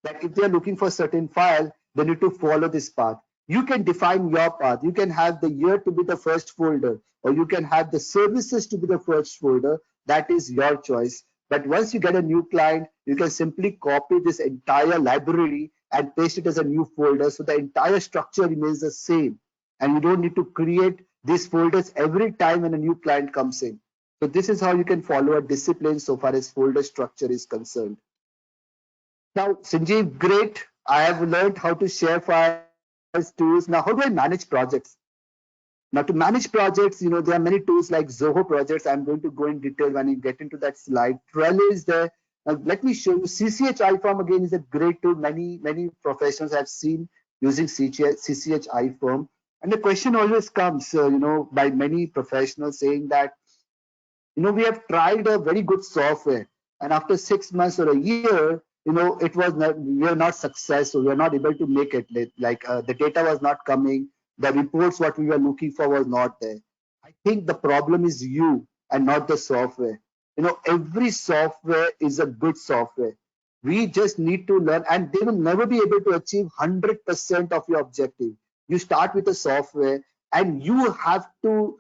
that if they are looking for certain file, they need to follow this path. You can define your path. You can have the year to be the first folder, or you can have the services to be the first folder. That is your choice. But once you get a new client, you can simply copy this entire library and paste it as a new folder. So the entire structure remains the same. And you don't need to create these folders every time when a new client comes in. So this is how you can follow a discipline so far as folder structure is concerned. Now, Sanjeev, great. I have learned how to share files, tools. Now, how do I manage projects? Now, to manage projects, there are many tools like Zoho projects. I'm going to go in detail when you get into that slide. Trello is there. Now, let me show you. CCH iFirm again is a great tool. Many professionals have seen using CCH iFirm. And the question always comes, by many professionals saying that, we have tried a very good software, and after 6 months or a year, it was not, we are not successful. We are not able to make it. Like the data was not coming. The reports what we were looking for was not there. I think the problem is you and not the software. Every software is a good software. We just need to learn, and they will never be able to achieve 100% of your objective. You start with a software, and you have to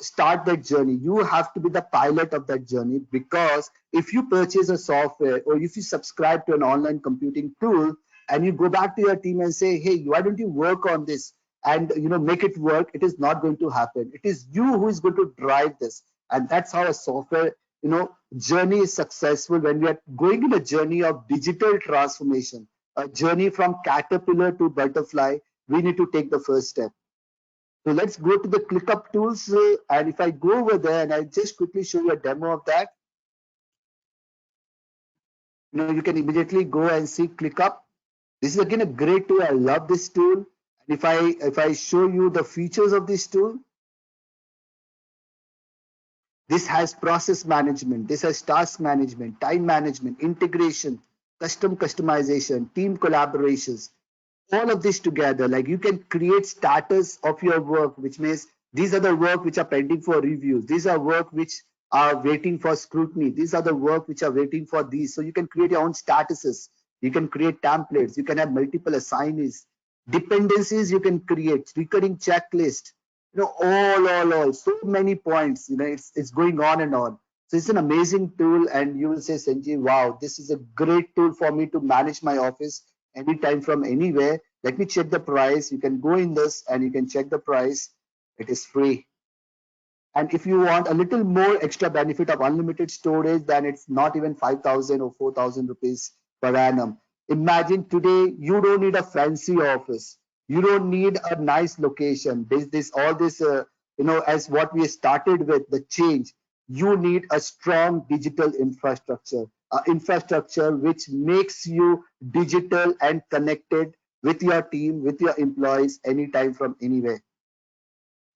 start that journey. You have to be the pilot of that journey, because if you purchase a software or if you subscribe to an online computing tool and you go back to your team and say, hey, why don't you work on this and make it work, it is not going to happen. It is you who is going to drive this. And that's how a software journey is successful. When we are going in a journey of digital transformation, a journey from caterpillar to butterfly, we need to take the first step. So let's go to the ClickUp tools. And if I go over there and I just quickly show you a demo of that, you can immediately go and see ClickUp. This is again a great tool. I love this tool. And if I show you the features of this tool, this has process management, this has task management, time management, integration, customization, team collaborations, all of this together. Like you can create status of your work, which means these are the work which are pending for reviews. These are work which are waiting for scrutiny. These are the work which are waiting for these. So you can create your own statuses. You can create templates. You can have multiple assignees. Dependencies you can create, recurring checklist, all, so many points, it's going on and on. So it's an amazing tool, and you will say, Sanjeev, wow, this is a great tool for me to manage my office anytime from anywhere. Let me check the price. You can go in this and you can check the price. It is free. And if you want a little more extra benefit of unlimited storage, then it's not even 5,000 or 4,000 rupees per annum. Imagine today, you don't need a fancy office. You don't need a nice location. As what we started with, the change, you need a strong digital infrastructure which makes you digital and connected with your team, with your employees, anytime from anywhere.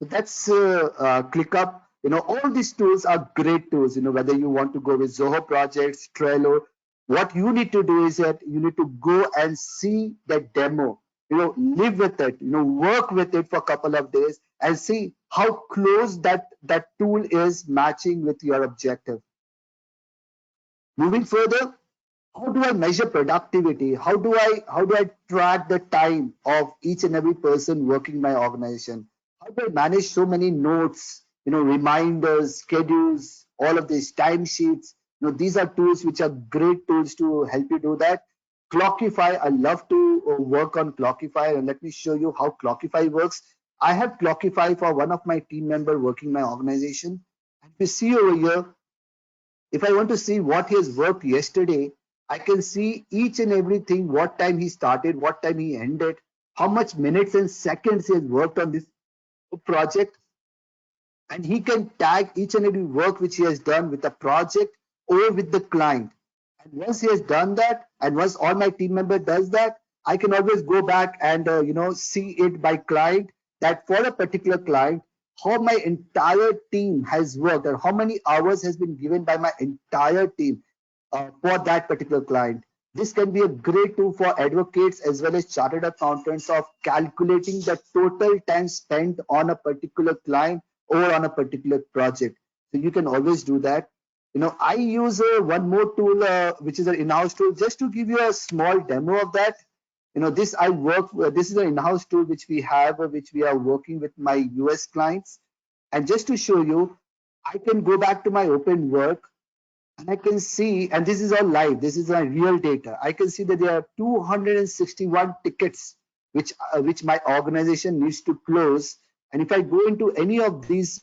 So that's ClickUp. All these tools are great tools. Whether you want to go with Zoho Projects, Trello, what you need to do is that you need to go and see that demo. Live with it. Work with it for a couple of days and see how close that tool is matching with your objective. Moving further, how do I measure productivity? How do I track the time of each and every person working my organization? How do I manage so many notes, reminders, schedules, all of these timesheets? These are tools which are great tools to help you do that. Clockify, I love to work on Clockify, and let me show you how Clockify works. I have Clockify for one of my team member working my organization. And you see over here, if I want to see what he has worked yesterday, I can see each and everything, what time he started, what time he ended, how much minutes and seconds he has worked on this project. And he can tag each and every work which he has done with the project or with the client. And once he has done that, and once all my team member does that, I can always go back and see it by client, that for a particular client, how my entire team has worked and how many hours has been given by my entire team for that particular client. This can be a great tool for advocates as well as chartered accountants of calculating the total time spent on a particular client or on a particular project. So you can always do that. I use one more tool, which is an in-house tool, just to give you a small demo of that. This is an in-house tool which we have, which we are working with my US clients. And just to show you, I can go back to my open work and I can see, and this is all live, this is my real data. I can see that there are 261 tickets which my organization needs to close. And if I go into any of these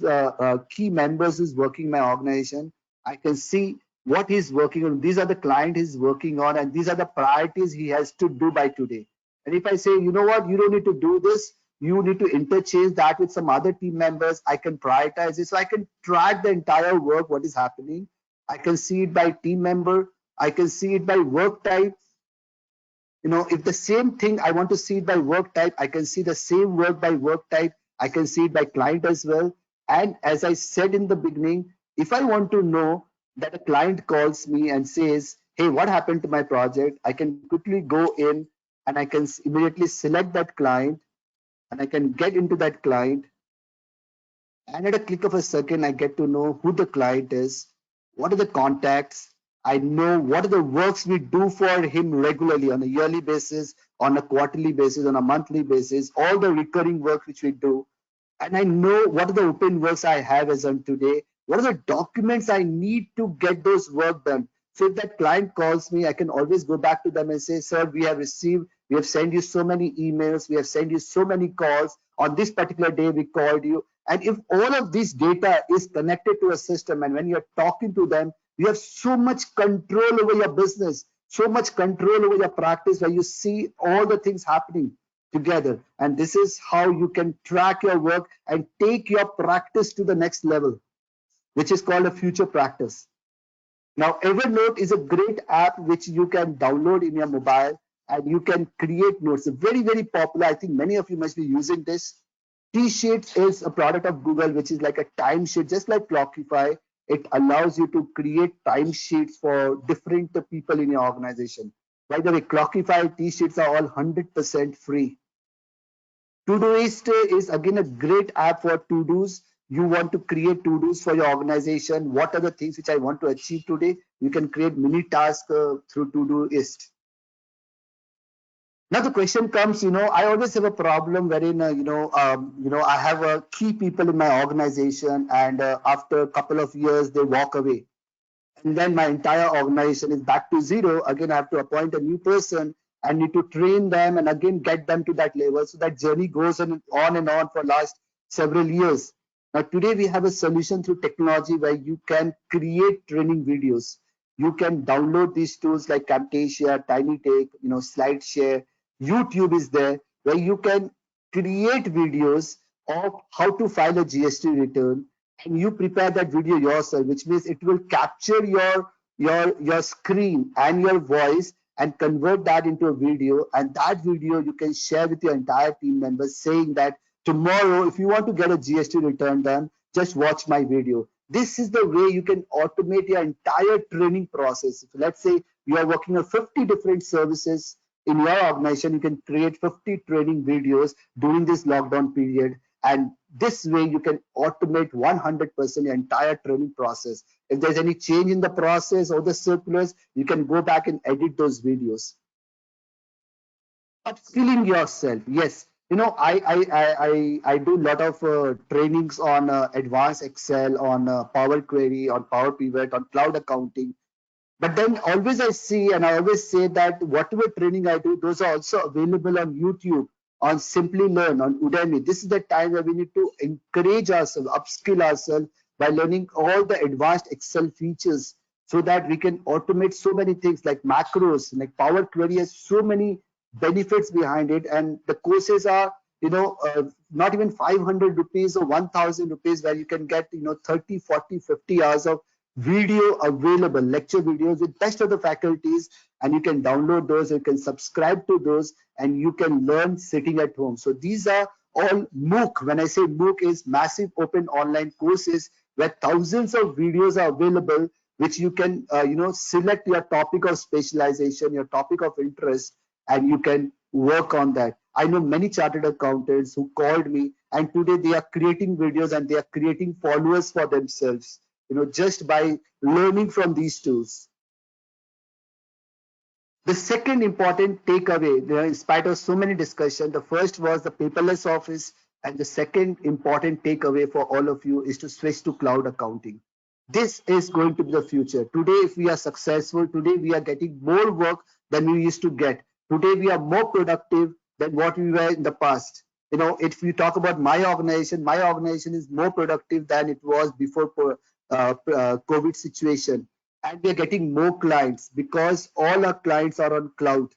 key members who's working my organization, I can see what he's working on. These are the client he's working on, and these are the priorities he has to do by today. And if I say, you know what, you don't need to do this, you need to interchange that with some other team members, I can prioritize it. So I can track the entire work, what is happening. I can see it by team member. I can see it by work type. If the same thing I want to see it by work type, I can see the same work by work type. I can see it by client as well. And as I said in the beginning, if I want to know that a client calls me and says, hey, what happened to my project? I can quickly go in and I can immediately select that client and I can get into that client. And at a click of a second, I get to know who the client is, what are the contacts. I know what are the works we do for him regularly on a yearly basis, on a quarterly basis, on a monthly basis, all the recurring work which we do. And I know what are the open works I have as on today. What are the documents I need to get those work done? So if that client calls me, I can always go back to them and say, sir, we have sent you so many emails, we have sent you so many calls. On this particular day, we called you. And if all of this data is connected to a system, and when you're talking to them, you have so much control over your business, so much control over your practice, where you see all the things happening. together. And this is how you can track your work and take your practice to the next level, which is called a future practice. Now, Evernote is a great app which you can download in your mobile and you can create notes. Very, very popular. I think many of you must be using this. T-Sheets is a product of Google, which is like a timesheet, just like Clockify. It allows you to create timesheets for different people in your organization. By the way, Clockify, T-Sheets are all 100% free. Todoist is again a great app for to-dos. You want to create to-dos for your organization. What are the things which I want to achieve today? You can create mini tasks through Todoist. Now the question comes, I always have a problem wherein, I have key people in my organization, and after a couple of years, they walk away. And then my entire organization is back to zero. Again, I have to appoint a new person. I need to train them and again get them to that level. So that journey goes on and on for last several years. Now today we have a solution through technology where you can create training videos. You can download these tools like Camtasia, TinyTake, SlideShare. YouTube is there where you can create videos of how to file a GST return, and you prepare that video yourself, which means it will capture your screen and your voice and convert that into a video, and that video you can share with your entire team members saying that tomorrow if you want to get a GST return done, just watch my video. This is the way you can automate your entire training process. If let's say you are working on 50 different services in your organization, you can create 50 training videos during this lockdown period, and this way you can automate 100% your entire training process. If there's any change in the process or the circulars, you can go back and edit those videos. Upskilling yourself, yes. I do a lot of trainings on advanced Excel, on Power Query, on Power Pivot, on cloud accounting. But then always I see, and I always say that whatever training I do, those are also available on YouTube, on Simply Learn, on Udemy. This is the time where we need to encourage ourselves, upskill ourselves by learning all the advanced Excel features so that we can automate so many things like macros, like Power Query has so many benefits behind it. And the courses are, not even 500 rupees or 1000 rupees, where you can get, 30, 40, 50 hours of video available, lecture videos with best of the faculties, and you can download those, you can subscribe to those, and you can learn sitting at home. So these are all MOOC. When I say MOOC, is massive open online courses where thousands of videos are available, which you can select your topic of specialization, your topic of interest, and you can work on that. I know many chartered accountants who called me, and today they are creating videos and they are creating followers for themselves, just by learning from these tools. The second important takeaway, in spite of so many discussions, the first was the paperless office, and the second important takeaway for all of you is to switch to cloud accounting. This is going to be the future. Today, if we are successful, today we are getting more work than we used to get. Today, we are more productive than what we were in the past. If you talk about my organization is more productive than it was before COVID situation, and we are getting more clients because all our clients are on cloud.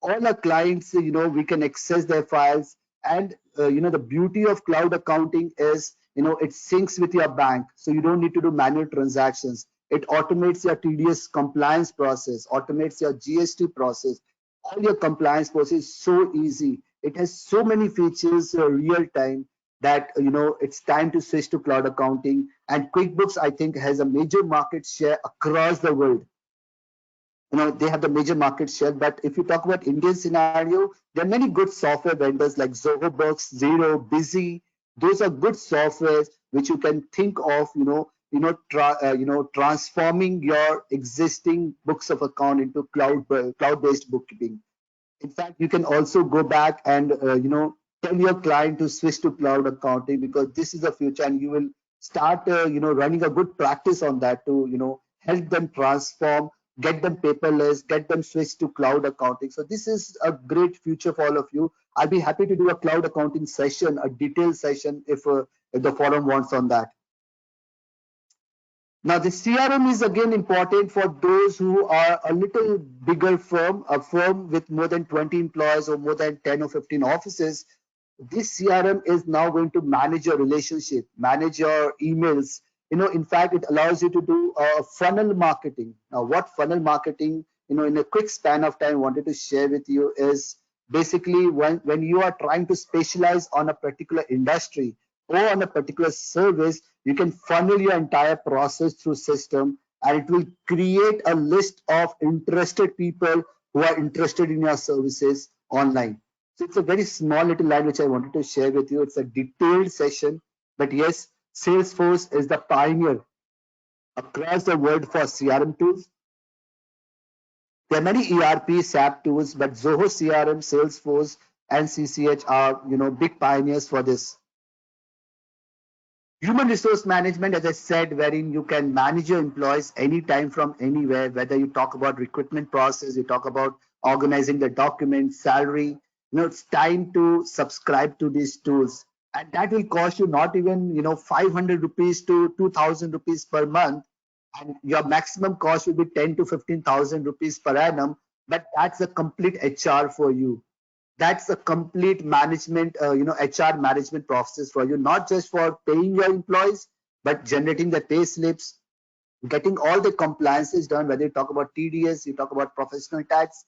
All our clients, we can access their files, and the beauty of cloud accounting is, it syncs with your bank, so you don't need to do manual transactions. It automates your tedious compliance process, automates your GST process. All your compliance process is so easy. It has so many features real time that it's time to switch to cloud accounting. And QuickBooks, I think, has a major market share across the world. They have the major market share. But if you talk about Indian scenario, there are many good software vendors like ZohoBooks, Xero, Busy. Those are good softwares which you can think of, transforming your existing books of account into cloud-based bookkeeping. In fact, you can also go back and tell your client to switch to cloud accounting, because this is the future, and you will start running a good practice on that to help them transform, get them paperless, get them switched to cloud accounting. So this is a great future for all of you. I'll be happy to do a cloud accounting session, a detailed session, if the forum wants on that. Now, the CRM is again important for those who are a little bigger firm, a firm with more than 20 employees or more than 10 or 15 offices. This CRM is now going to manage your relationship, manage your emails. In fact, it allows you to do funnel marketing. Now, what funnel marketing, in a quick span of time, I wanted to share with you is basically when you are trying to specialize on a particular industry or on a particular service, you can funnel your entire process through system, and it will create a list of interested people who are interested in your services online. So it's a very small little line which I wanted to share with you. It's a detailed session, but yes, Salesforce is the pioneer across the world for CRM tools. There are many ERP, SAP tools, but Zoho CRM, Salesforce, and CCH are big pioneers for this. Human resource management, as I said, wherein you can manage your employees anytime from anywhere, whether you talk about recruitment process, you talk about organizing the documents, salary, it's time to subscribe to these tools. And that will cost you not even, 500 rupees to 2,000 rupees per month. And your maximum cost will be 10 to 15,000 rupees per annum. But that's a complete HR for you. That's a complete management, HR management process for you, not just for paying your employees, but generating the pay slips, getting all the compliances done, whether you talk about TDS, you talk about professional tax,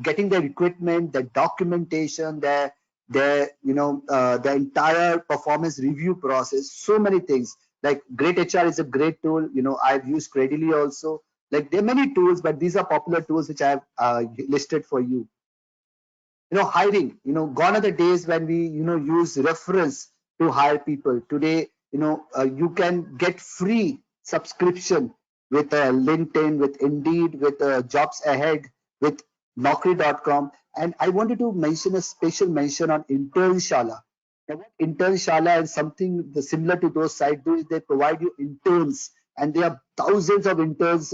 getting the equipment, the documentation, the entire performance review process, so many things. Like Great HR is a great tool. I've used Credily also. Like there are many tools, but these are popular tools which I have listed for you. Hiring, gone are the days when we, use reference to hire people. Today, you can get free subscription with LinkedIn, with Indeed, with Jobs Ahead, with Naukri.com. And I wanted to mention a special mention on Internshala. Now, what Internshala and something similar to those sites do is they provide you interns, and there are thousands of interns,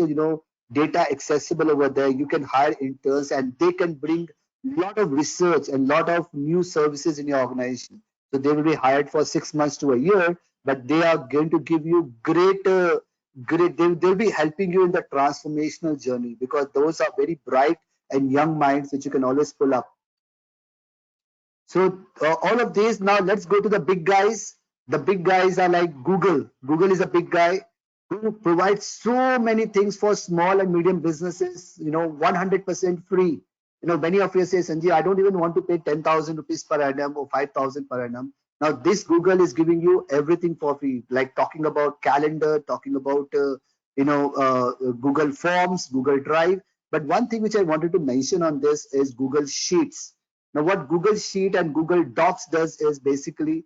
data accessible over there. You can hire interns, and they can bring lot of research and lot of new services in your organization. So they will be hired for 6 months to a year, but they are going to give you great, they'll be helping you in the transformational journey, because those are very bright and young minds which you can always pull up. So all of these, now let's go to the big guys. The big guys are like Google. Google is a big guy who provides so many things for small and medium businesses, 100% free. Many of you say, Sanjay, I don't even want to pay 10,000 rupees per annum or 5,000 per annum. Now, this Google is giving you everything for free, like talking about calendar, talking about, Google Forms, Google Drive. But one thing which I wanted to mention on this is Google Sheets. Now, what Google Sheet and Google Docs does is basically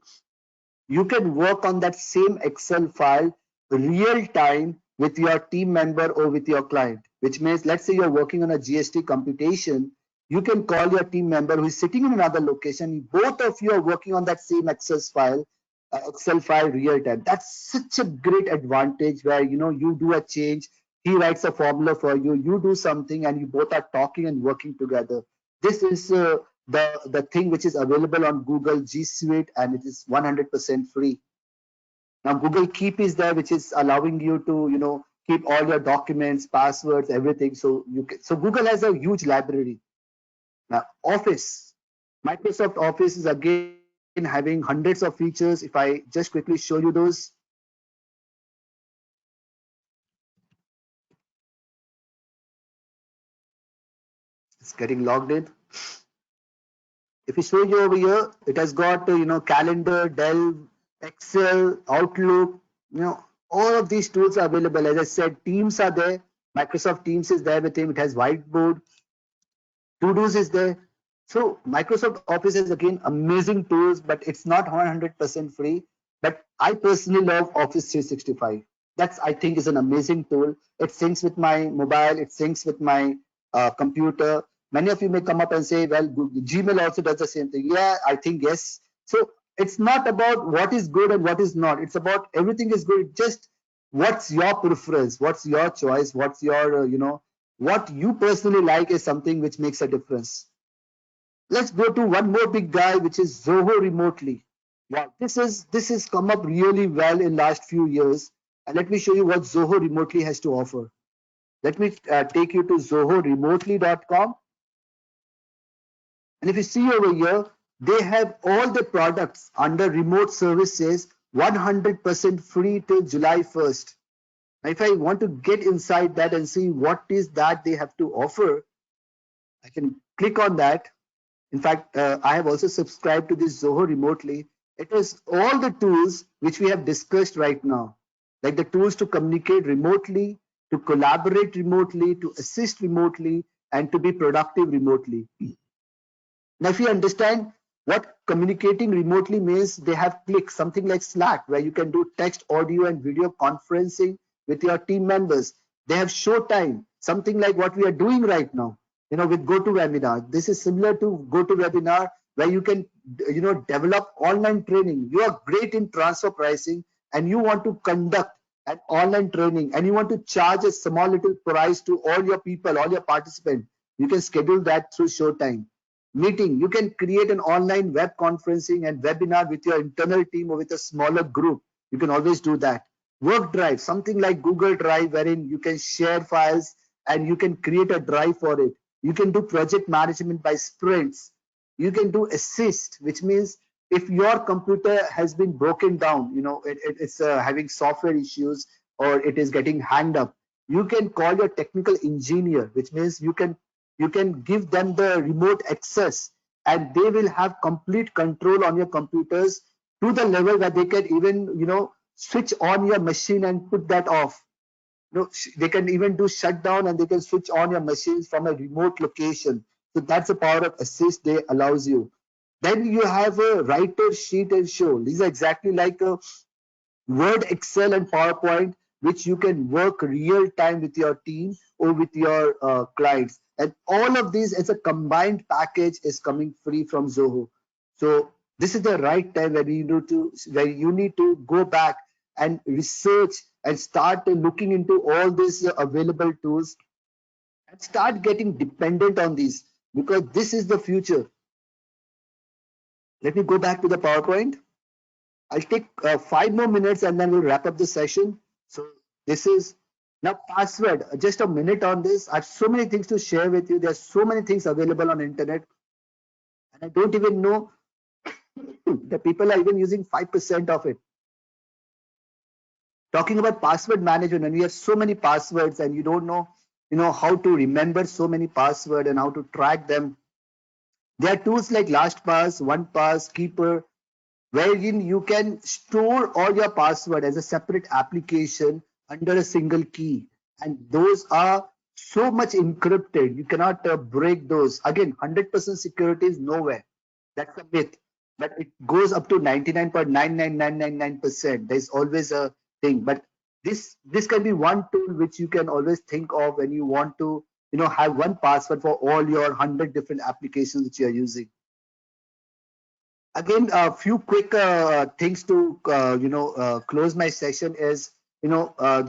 you can work on that same Excel file real time with your team member or with your client, which means, let's say you're working on a GST computation, you can call your team member who is sitting in another location. Both of you are working on that same Excel file real time. That's such a great advantage where, you do a change, he writes a formula for you, you do something, and you both are talking and working together. This is the thing which is available on Google G Suite, and it is 100% free. Now Google Keep is there, which is allowing you to keep all your documents, passwords, everything. So Google has a huge library. Now Office, Microsoft Office is again having hundreds of features. If I just quickly show you those. It's getting logged in. If we show you over here, it has got calendar, Delve, Excel, Outlook, all of these tools are available. As I said, Teams are there. Microsoft Teams is there with him. It has whiteboard. To-dos is there. So Microsoft Office is again amazing tools, but it's not 100% free. But I personally love Office 365. That's, I think, is an amazing tool. It syncs with my mobile. It syncs with my computer. Many of you may come up and say, well, Gmail also does the same thing. Yeah, I think yes. So it's not about what is good and what is not. It's about everything is good. Just what's your preference? What's your choice? What's your, what you personally like is something which makes a difference. Let's go to one more big guy, which is Zoho Remotely. Wow, this has come up really well in last few years. And let me show you what Zoho Remotely has to offer. Let me take you to zohoremotely.com. And if you see over here, they have all the products under remote services 100% free till July 1st. Now, if I want to get inside that and see what is that they have to offer, I can click on that. In fact, I have also subscribed to this Zoho Remotely. It is all the tools which we have discussed right now, like the tools to communicate remotely, to collaborate remotely, to assist remotely, and to be productive remotely. Now, if you understand what communicating remotely means, they have Click, something like Slack, where you can do text, audio, and video conferencing with your team members. They have Showtime, something like what we are doing right now, with GoToWebinar. This is similar to GoToWebinar, where you can, develop online training. You are great in transfer pricing, and you want to conduct an online training, and you want to charge a small little price to all your people, all your participants. You can schedule that through Showtime. Meeting, you can create an online web conferencing and webinar with your internal team or with a smaller group. You can always do that. Work Drive, something like Google Drive, wherein you can share files and you can create a drive for it. You can do project management by sprints. You can do assist, which means if your computer has been broken down, it's having software issues or it is getting hanged up, you can call your technical engineer, which means you can give them the remote access and they will have complete control on your computers to the level where they can even switch on your machine and put that off. They can even do shutdown and they can switch on your machines from a remote location. So that's the power of assist they allows you. Then you have a writer, sheet, and show. These are exactly like a Word, Excel, and PowerPoint, which you can work real time with your team or with your clients. And all of these as a combined package is coming free from Zoho. So this is the right time where you need to go back and research and start looking into all these available tools and start getting dependent on these, because this is the future. Let me go back to the PowerPoint. I'll take 5 more minutes and then we'll wrap up the session. So this is now password. Just a minute on this. I have so many things to share with you. There's so many things available on internet, and I don't even know that people are even using 5% of it. Talking about password management, when we have so many passwords and you don't know, how to remember so many passwords and how to track them. There are tools like LastPass, OnePass, Keeper, wherein you can store all your password as a separate application under a single key, and those are so much encrypted, you cannot break those. Again, 100% security is nowhere. That's a myth, but it goes up to 99.99999%. There's always a thing, but this can be one tool which you can always think of when you want to have one password for all your 100 different applications which you are using. Again, a few quick things to close my session is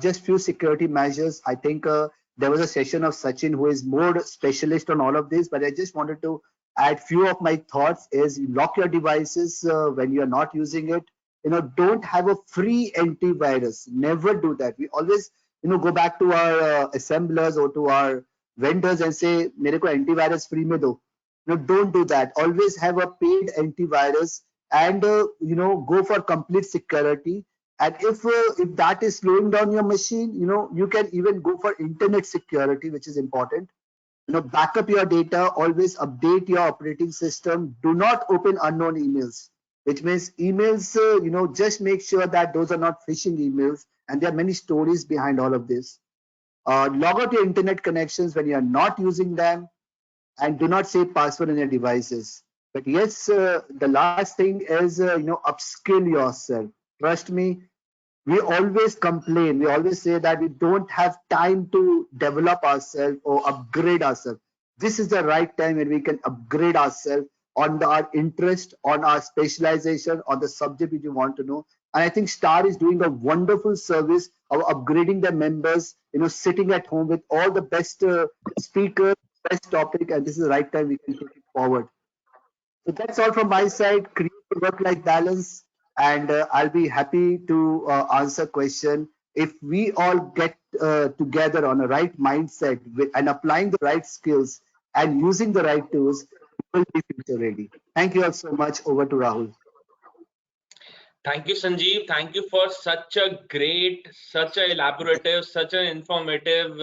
just few security measures. I think there was a session of Sachin who is more specialist on all of this, but I just wanted to add few of my thoughts. Is lock your devices when you are not using it. Don't have a free antivirus. Never do that. We always go back to our assemblers or to our vendors and say, "Mere ko antivirus free mein do." Don't do that. Always have a paid antivirus and go for complete security. And if that is slowing down your machine, you can even go for internet security, which is important. Back up your data. Always update your operating system. Do not open unknown emails, which means emails. Just make sure that those are not phishing emails. And there are many stories behind all of this. Log out your internet connections when you are not using them. And do not save password in your devices. But yes, the last thing is upskill yourself. Trust me, we always complain. We always say that we don't have time to develop ourselves or upgrade ourselves. This is the right time when we can upgrade ourselves on our interest, on our specialization, on the subject which you want to know. And I think Star is doing a wonderful service of upgrading their members, sitting at home with all the best speakers, best topic, and this is the right time we can take it forward. So that's all from my side. Create a work-life balance, and I'll be happy to answer question if we all get together on a right mindset and applying the right skills and using the right tools, we will be future ready. Thank you all so much. Over to Rahul. Thank you, Sanjeev. Thank you for such a great, such a elaborative, such an informative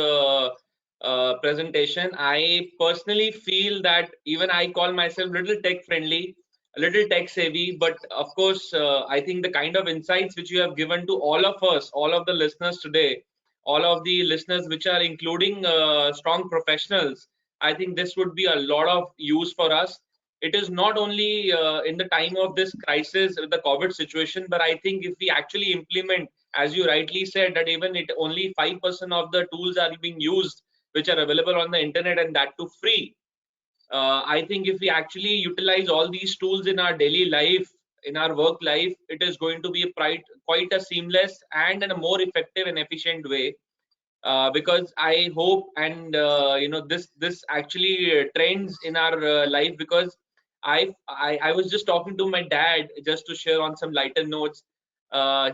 presentation. I personally feel that even I call myself little tech friendly, a little tech savvy, but of course, I think the kind of insights which you have given to all of us, all of the listeners today, all of the listeners which are including strong professionals, I think this would be a lot of use for us. It is not only in the time of this crisis, the COVID situation, but I think if we actually implement, as you rightly said, that even it only 5% of the tools are being used, which are available on the internet, and that too free. I think if we actually utilize all these tools in our daily life, in our work life, it is going to be quite a seamless and in a more effective and efficient way. Because I hope and this actually trends in our life, because I was just talking to my dad just to share on some lighter notes.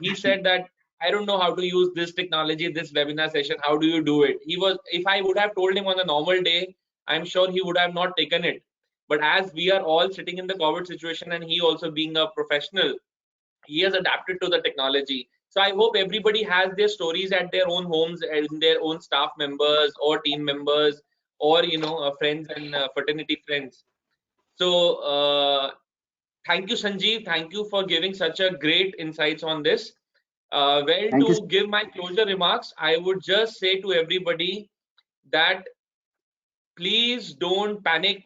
He said that I don't know how to use this technology, this webinar session. How do you do it? If I would have told him on a normal day, I'm sure he would have not taken it. But as we are all sitting in the COVID situation, and he also being a professional, he has adapted to the technology. So I hope everybody has their stories at their own homes and their own staff members or team members, or friends and fraternity friends. So thank you, Sanjeev. Thank you for giving such a great insights on this. Well, Thank you. to give my closure remarks, I would just say to everybody that please don't panic.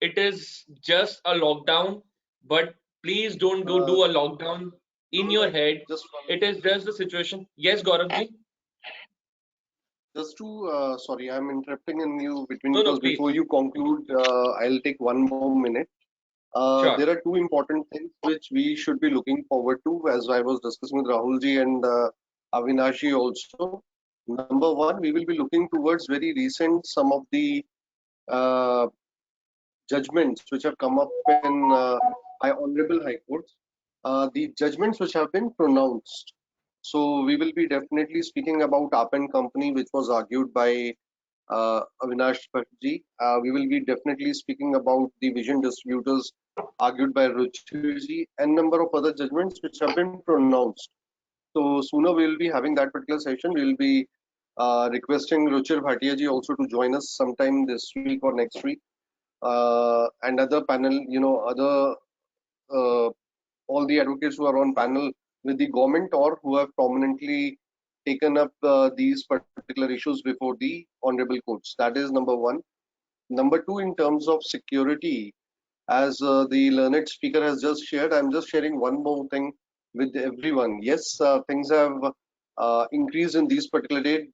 It is just a lockdown, but please don't go do a lockdown in your head. Just It is just the situation. Yes, Gauravji? just to sorry, I'm interrupting in you between No, because please. before you conclude, I'll take 1 more minute. Sure. There are two important things which we should be looking forward to, as I was discussing with Rahulji and Avinashi also. Number one, we will be looking towards very recent some of the uh, judgments which have come up in honorable high courts, the judgments which have been pronounced. So we will be definitely speaking about Appen Company, which was argued by Avinash Bhattji. We will be definitely speaking about the vision distributors argued by Ruchirji and number of other judgments which have been pronounced. So sooner we will be having that particular session. We will be requesting Ruchir Bhatia ji also to join us sometime this week or next week. And other panel, other all the advocates who are on panel with the government or who have prominently taken up these particular issues before the honorable courts. That is number one. Number two, in terms of security, as the learned speaker has just shared, I'm just sharing one more thing with everyone. Yes, things have increased in these particular days.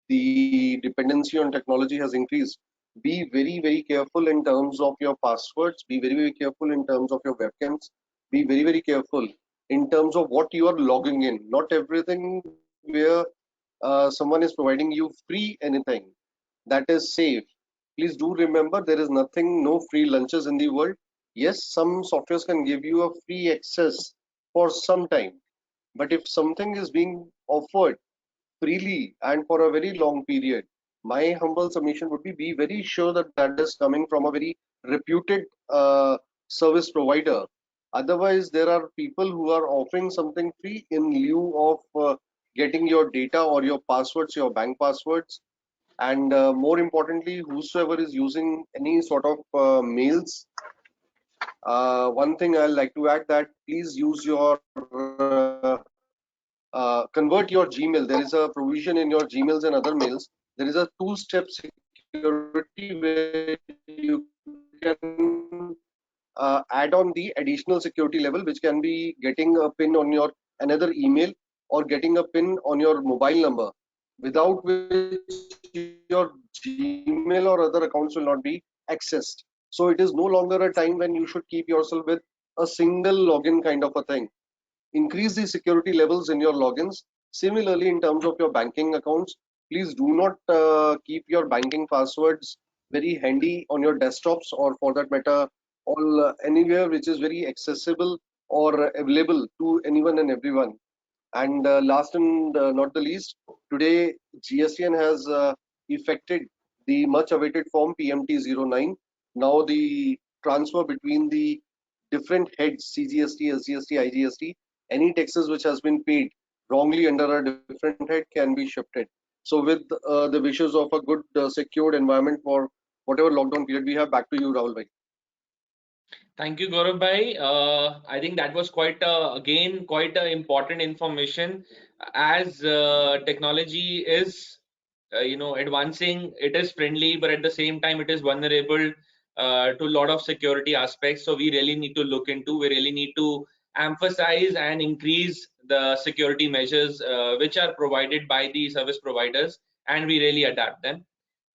The dependency on technology has increased. Be very, very careful in terms of your passwords. Be very, very careful in terms of your webcams. Be very, very careful in terms of what you are logging in. Not everything where someone is providing you free anything that is safe. Please do remember there is nothing, no free lunches in the world. Yes, some softwares can give you a free access for some time, but if something is being offered freely and for a very long period, my humble submission would be very sure that that is coming from a very reputed service provider. Otherwise, there are people who are offering something free in lieu of getting your data or your passwords, your bank passwords. And more importantly, whosoever is using any sort of mails, one thing I'd like to add that please use your convert your Gmail. There is a provision in your Gmails and other mails. There is a two-step security where you can add on the additional security level, which can be getting a pin on your another email or getting a pin on your mobile number, without which your Gmail or other accounts will not be accessed. So it is no longer a time when you should keep yourself with a single login kind of a thing. Increase the security levels in your logins. Similarly, in terms of your banking accounts, please do not keep your banking passwords very handy on your desktops, or for that matter, all anywhere which is very accessible or available to anyone and everyone. And last and not the least, today GSTN has effected the much awaited form PMT09. Now the transfer between the different heads, CGST, SGST, IGST, any taxes which has been paid wrongly under a different head can be shifted. So with the wishes of a good secured environment for whatever lockdown period we have, back to you, Rahul bhai. Thank you, Gaurav bhai. I think that was again quite important information. As technology is, advancing, it is friendly, but at the same time, it is vulnerable to a lot of security aspects. So we really need to look into. We really need to emphasize and increase the security measures which are provided by the service providers, and we really adapt them.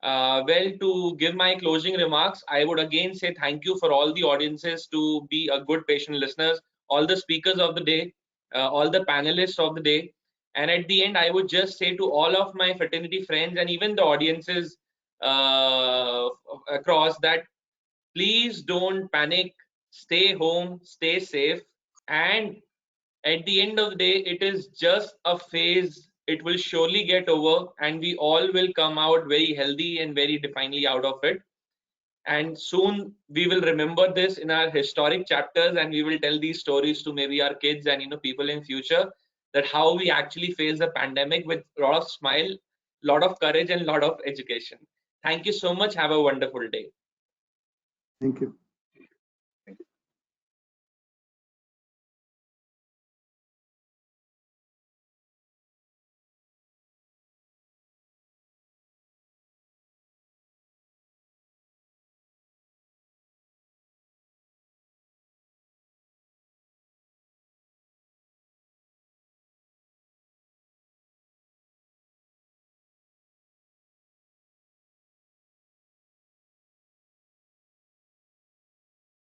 Well, to give my closing remarks, I would again say thank you for all the audiences to be a good patient listeners, all the speakers of the day, all the panelists of the day. And at the end, I would just say to all of my fraternity friends and even the audiences across that please don't panic, stay home, stay safe, and at the end of the day, it is just a phase. It will surely get over, and we all will come out very healthy and very definedly out of it. And soon we will remember this in our historic chapters, and we will tell these stories to maybe our kids and people in future, that how we actually face the pandemic with a lot of smile, lot of courage, and lot of education. Thank you so much. Have a wonderful day. Thank you.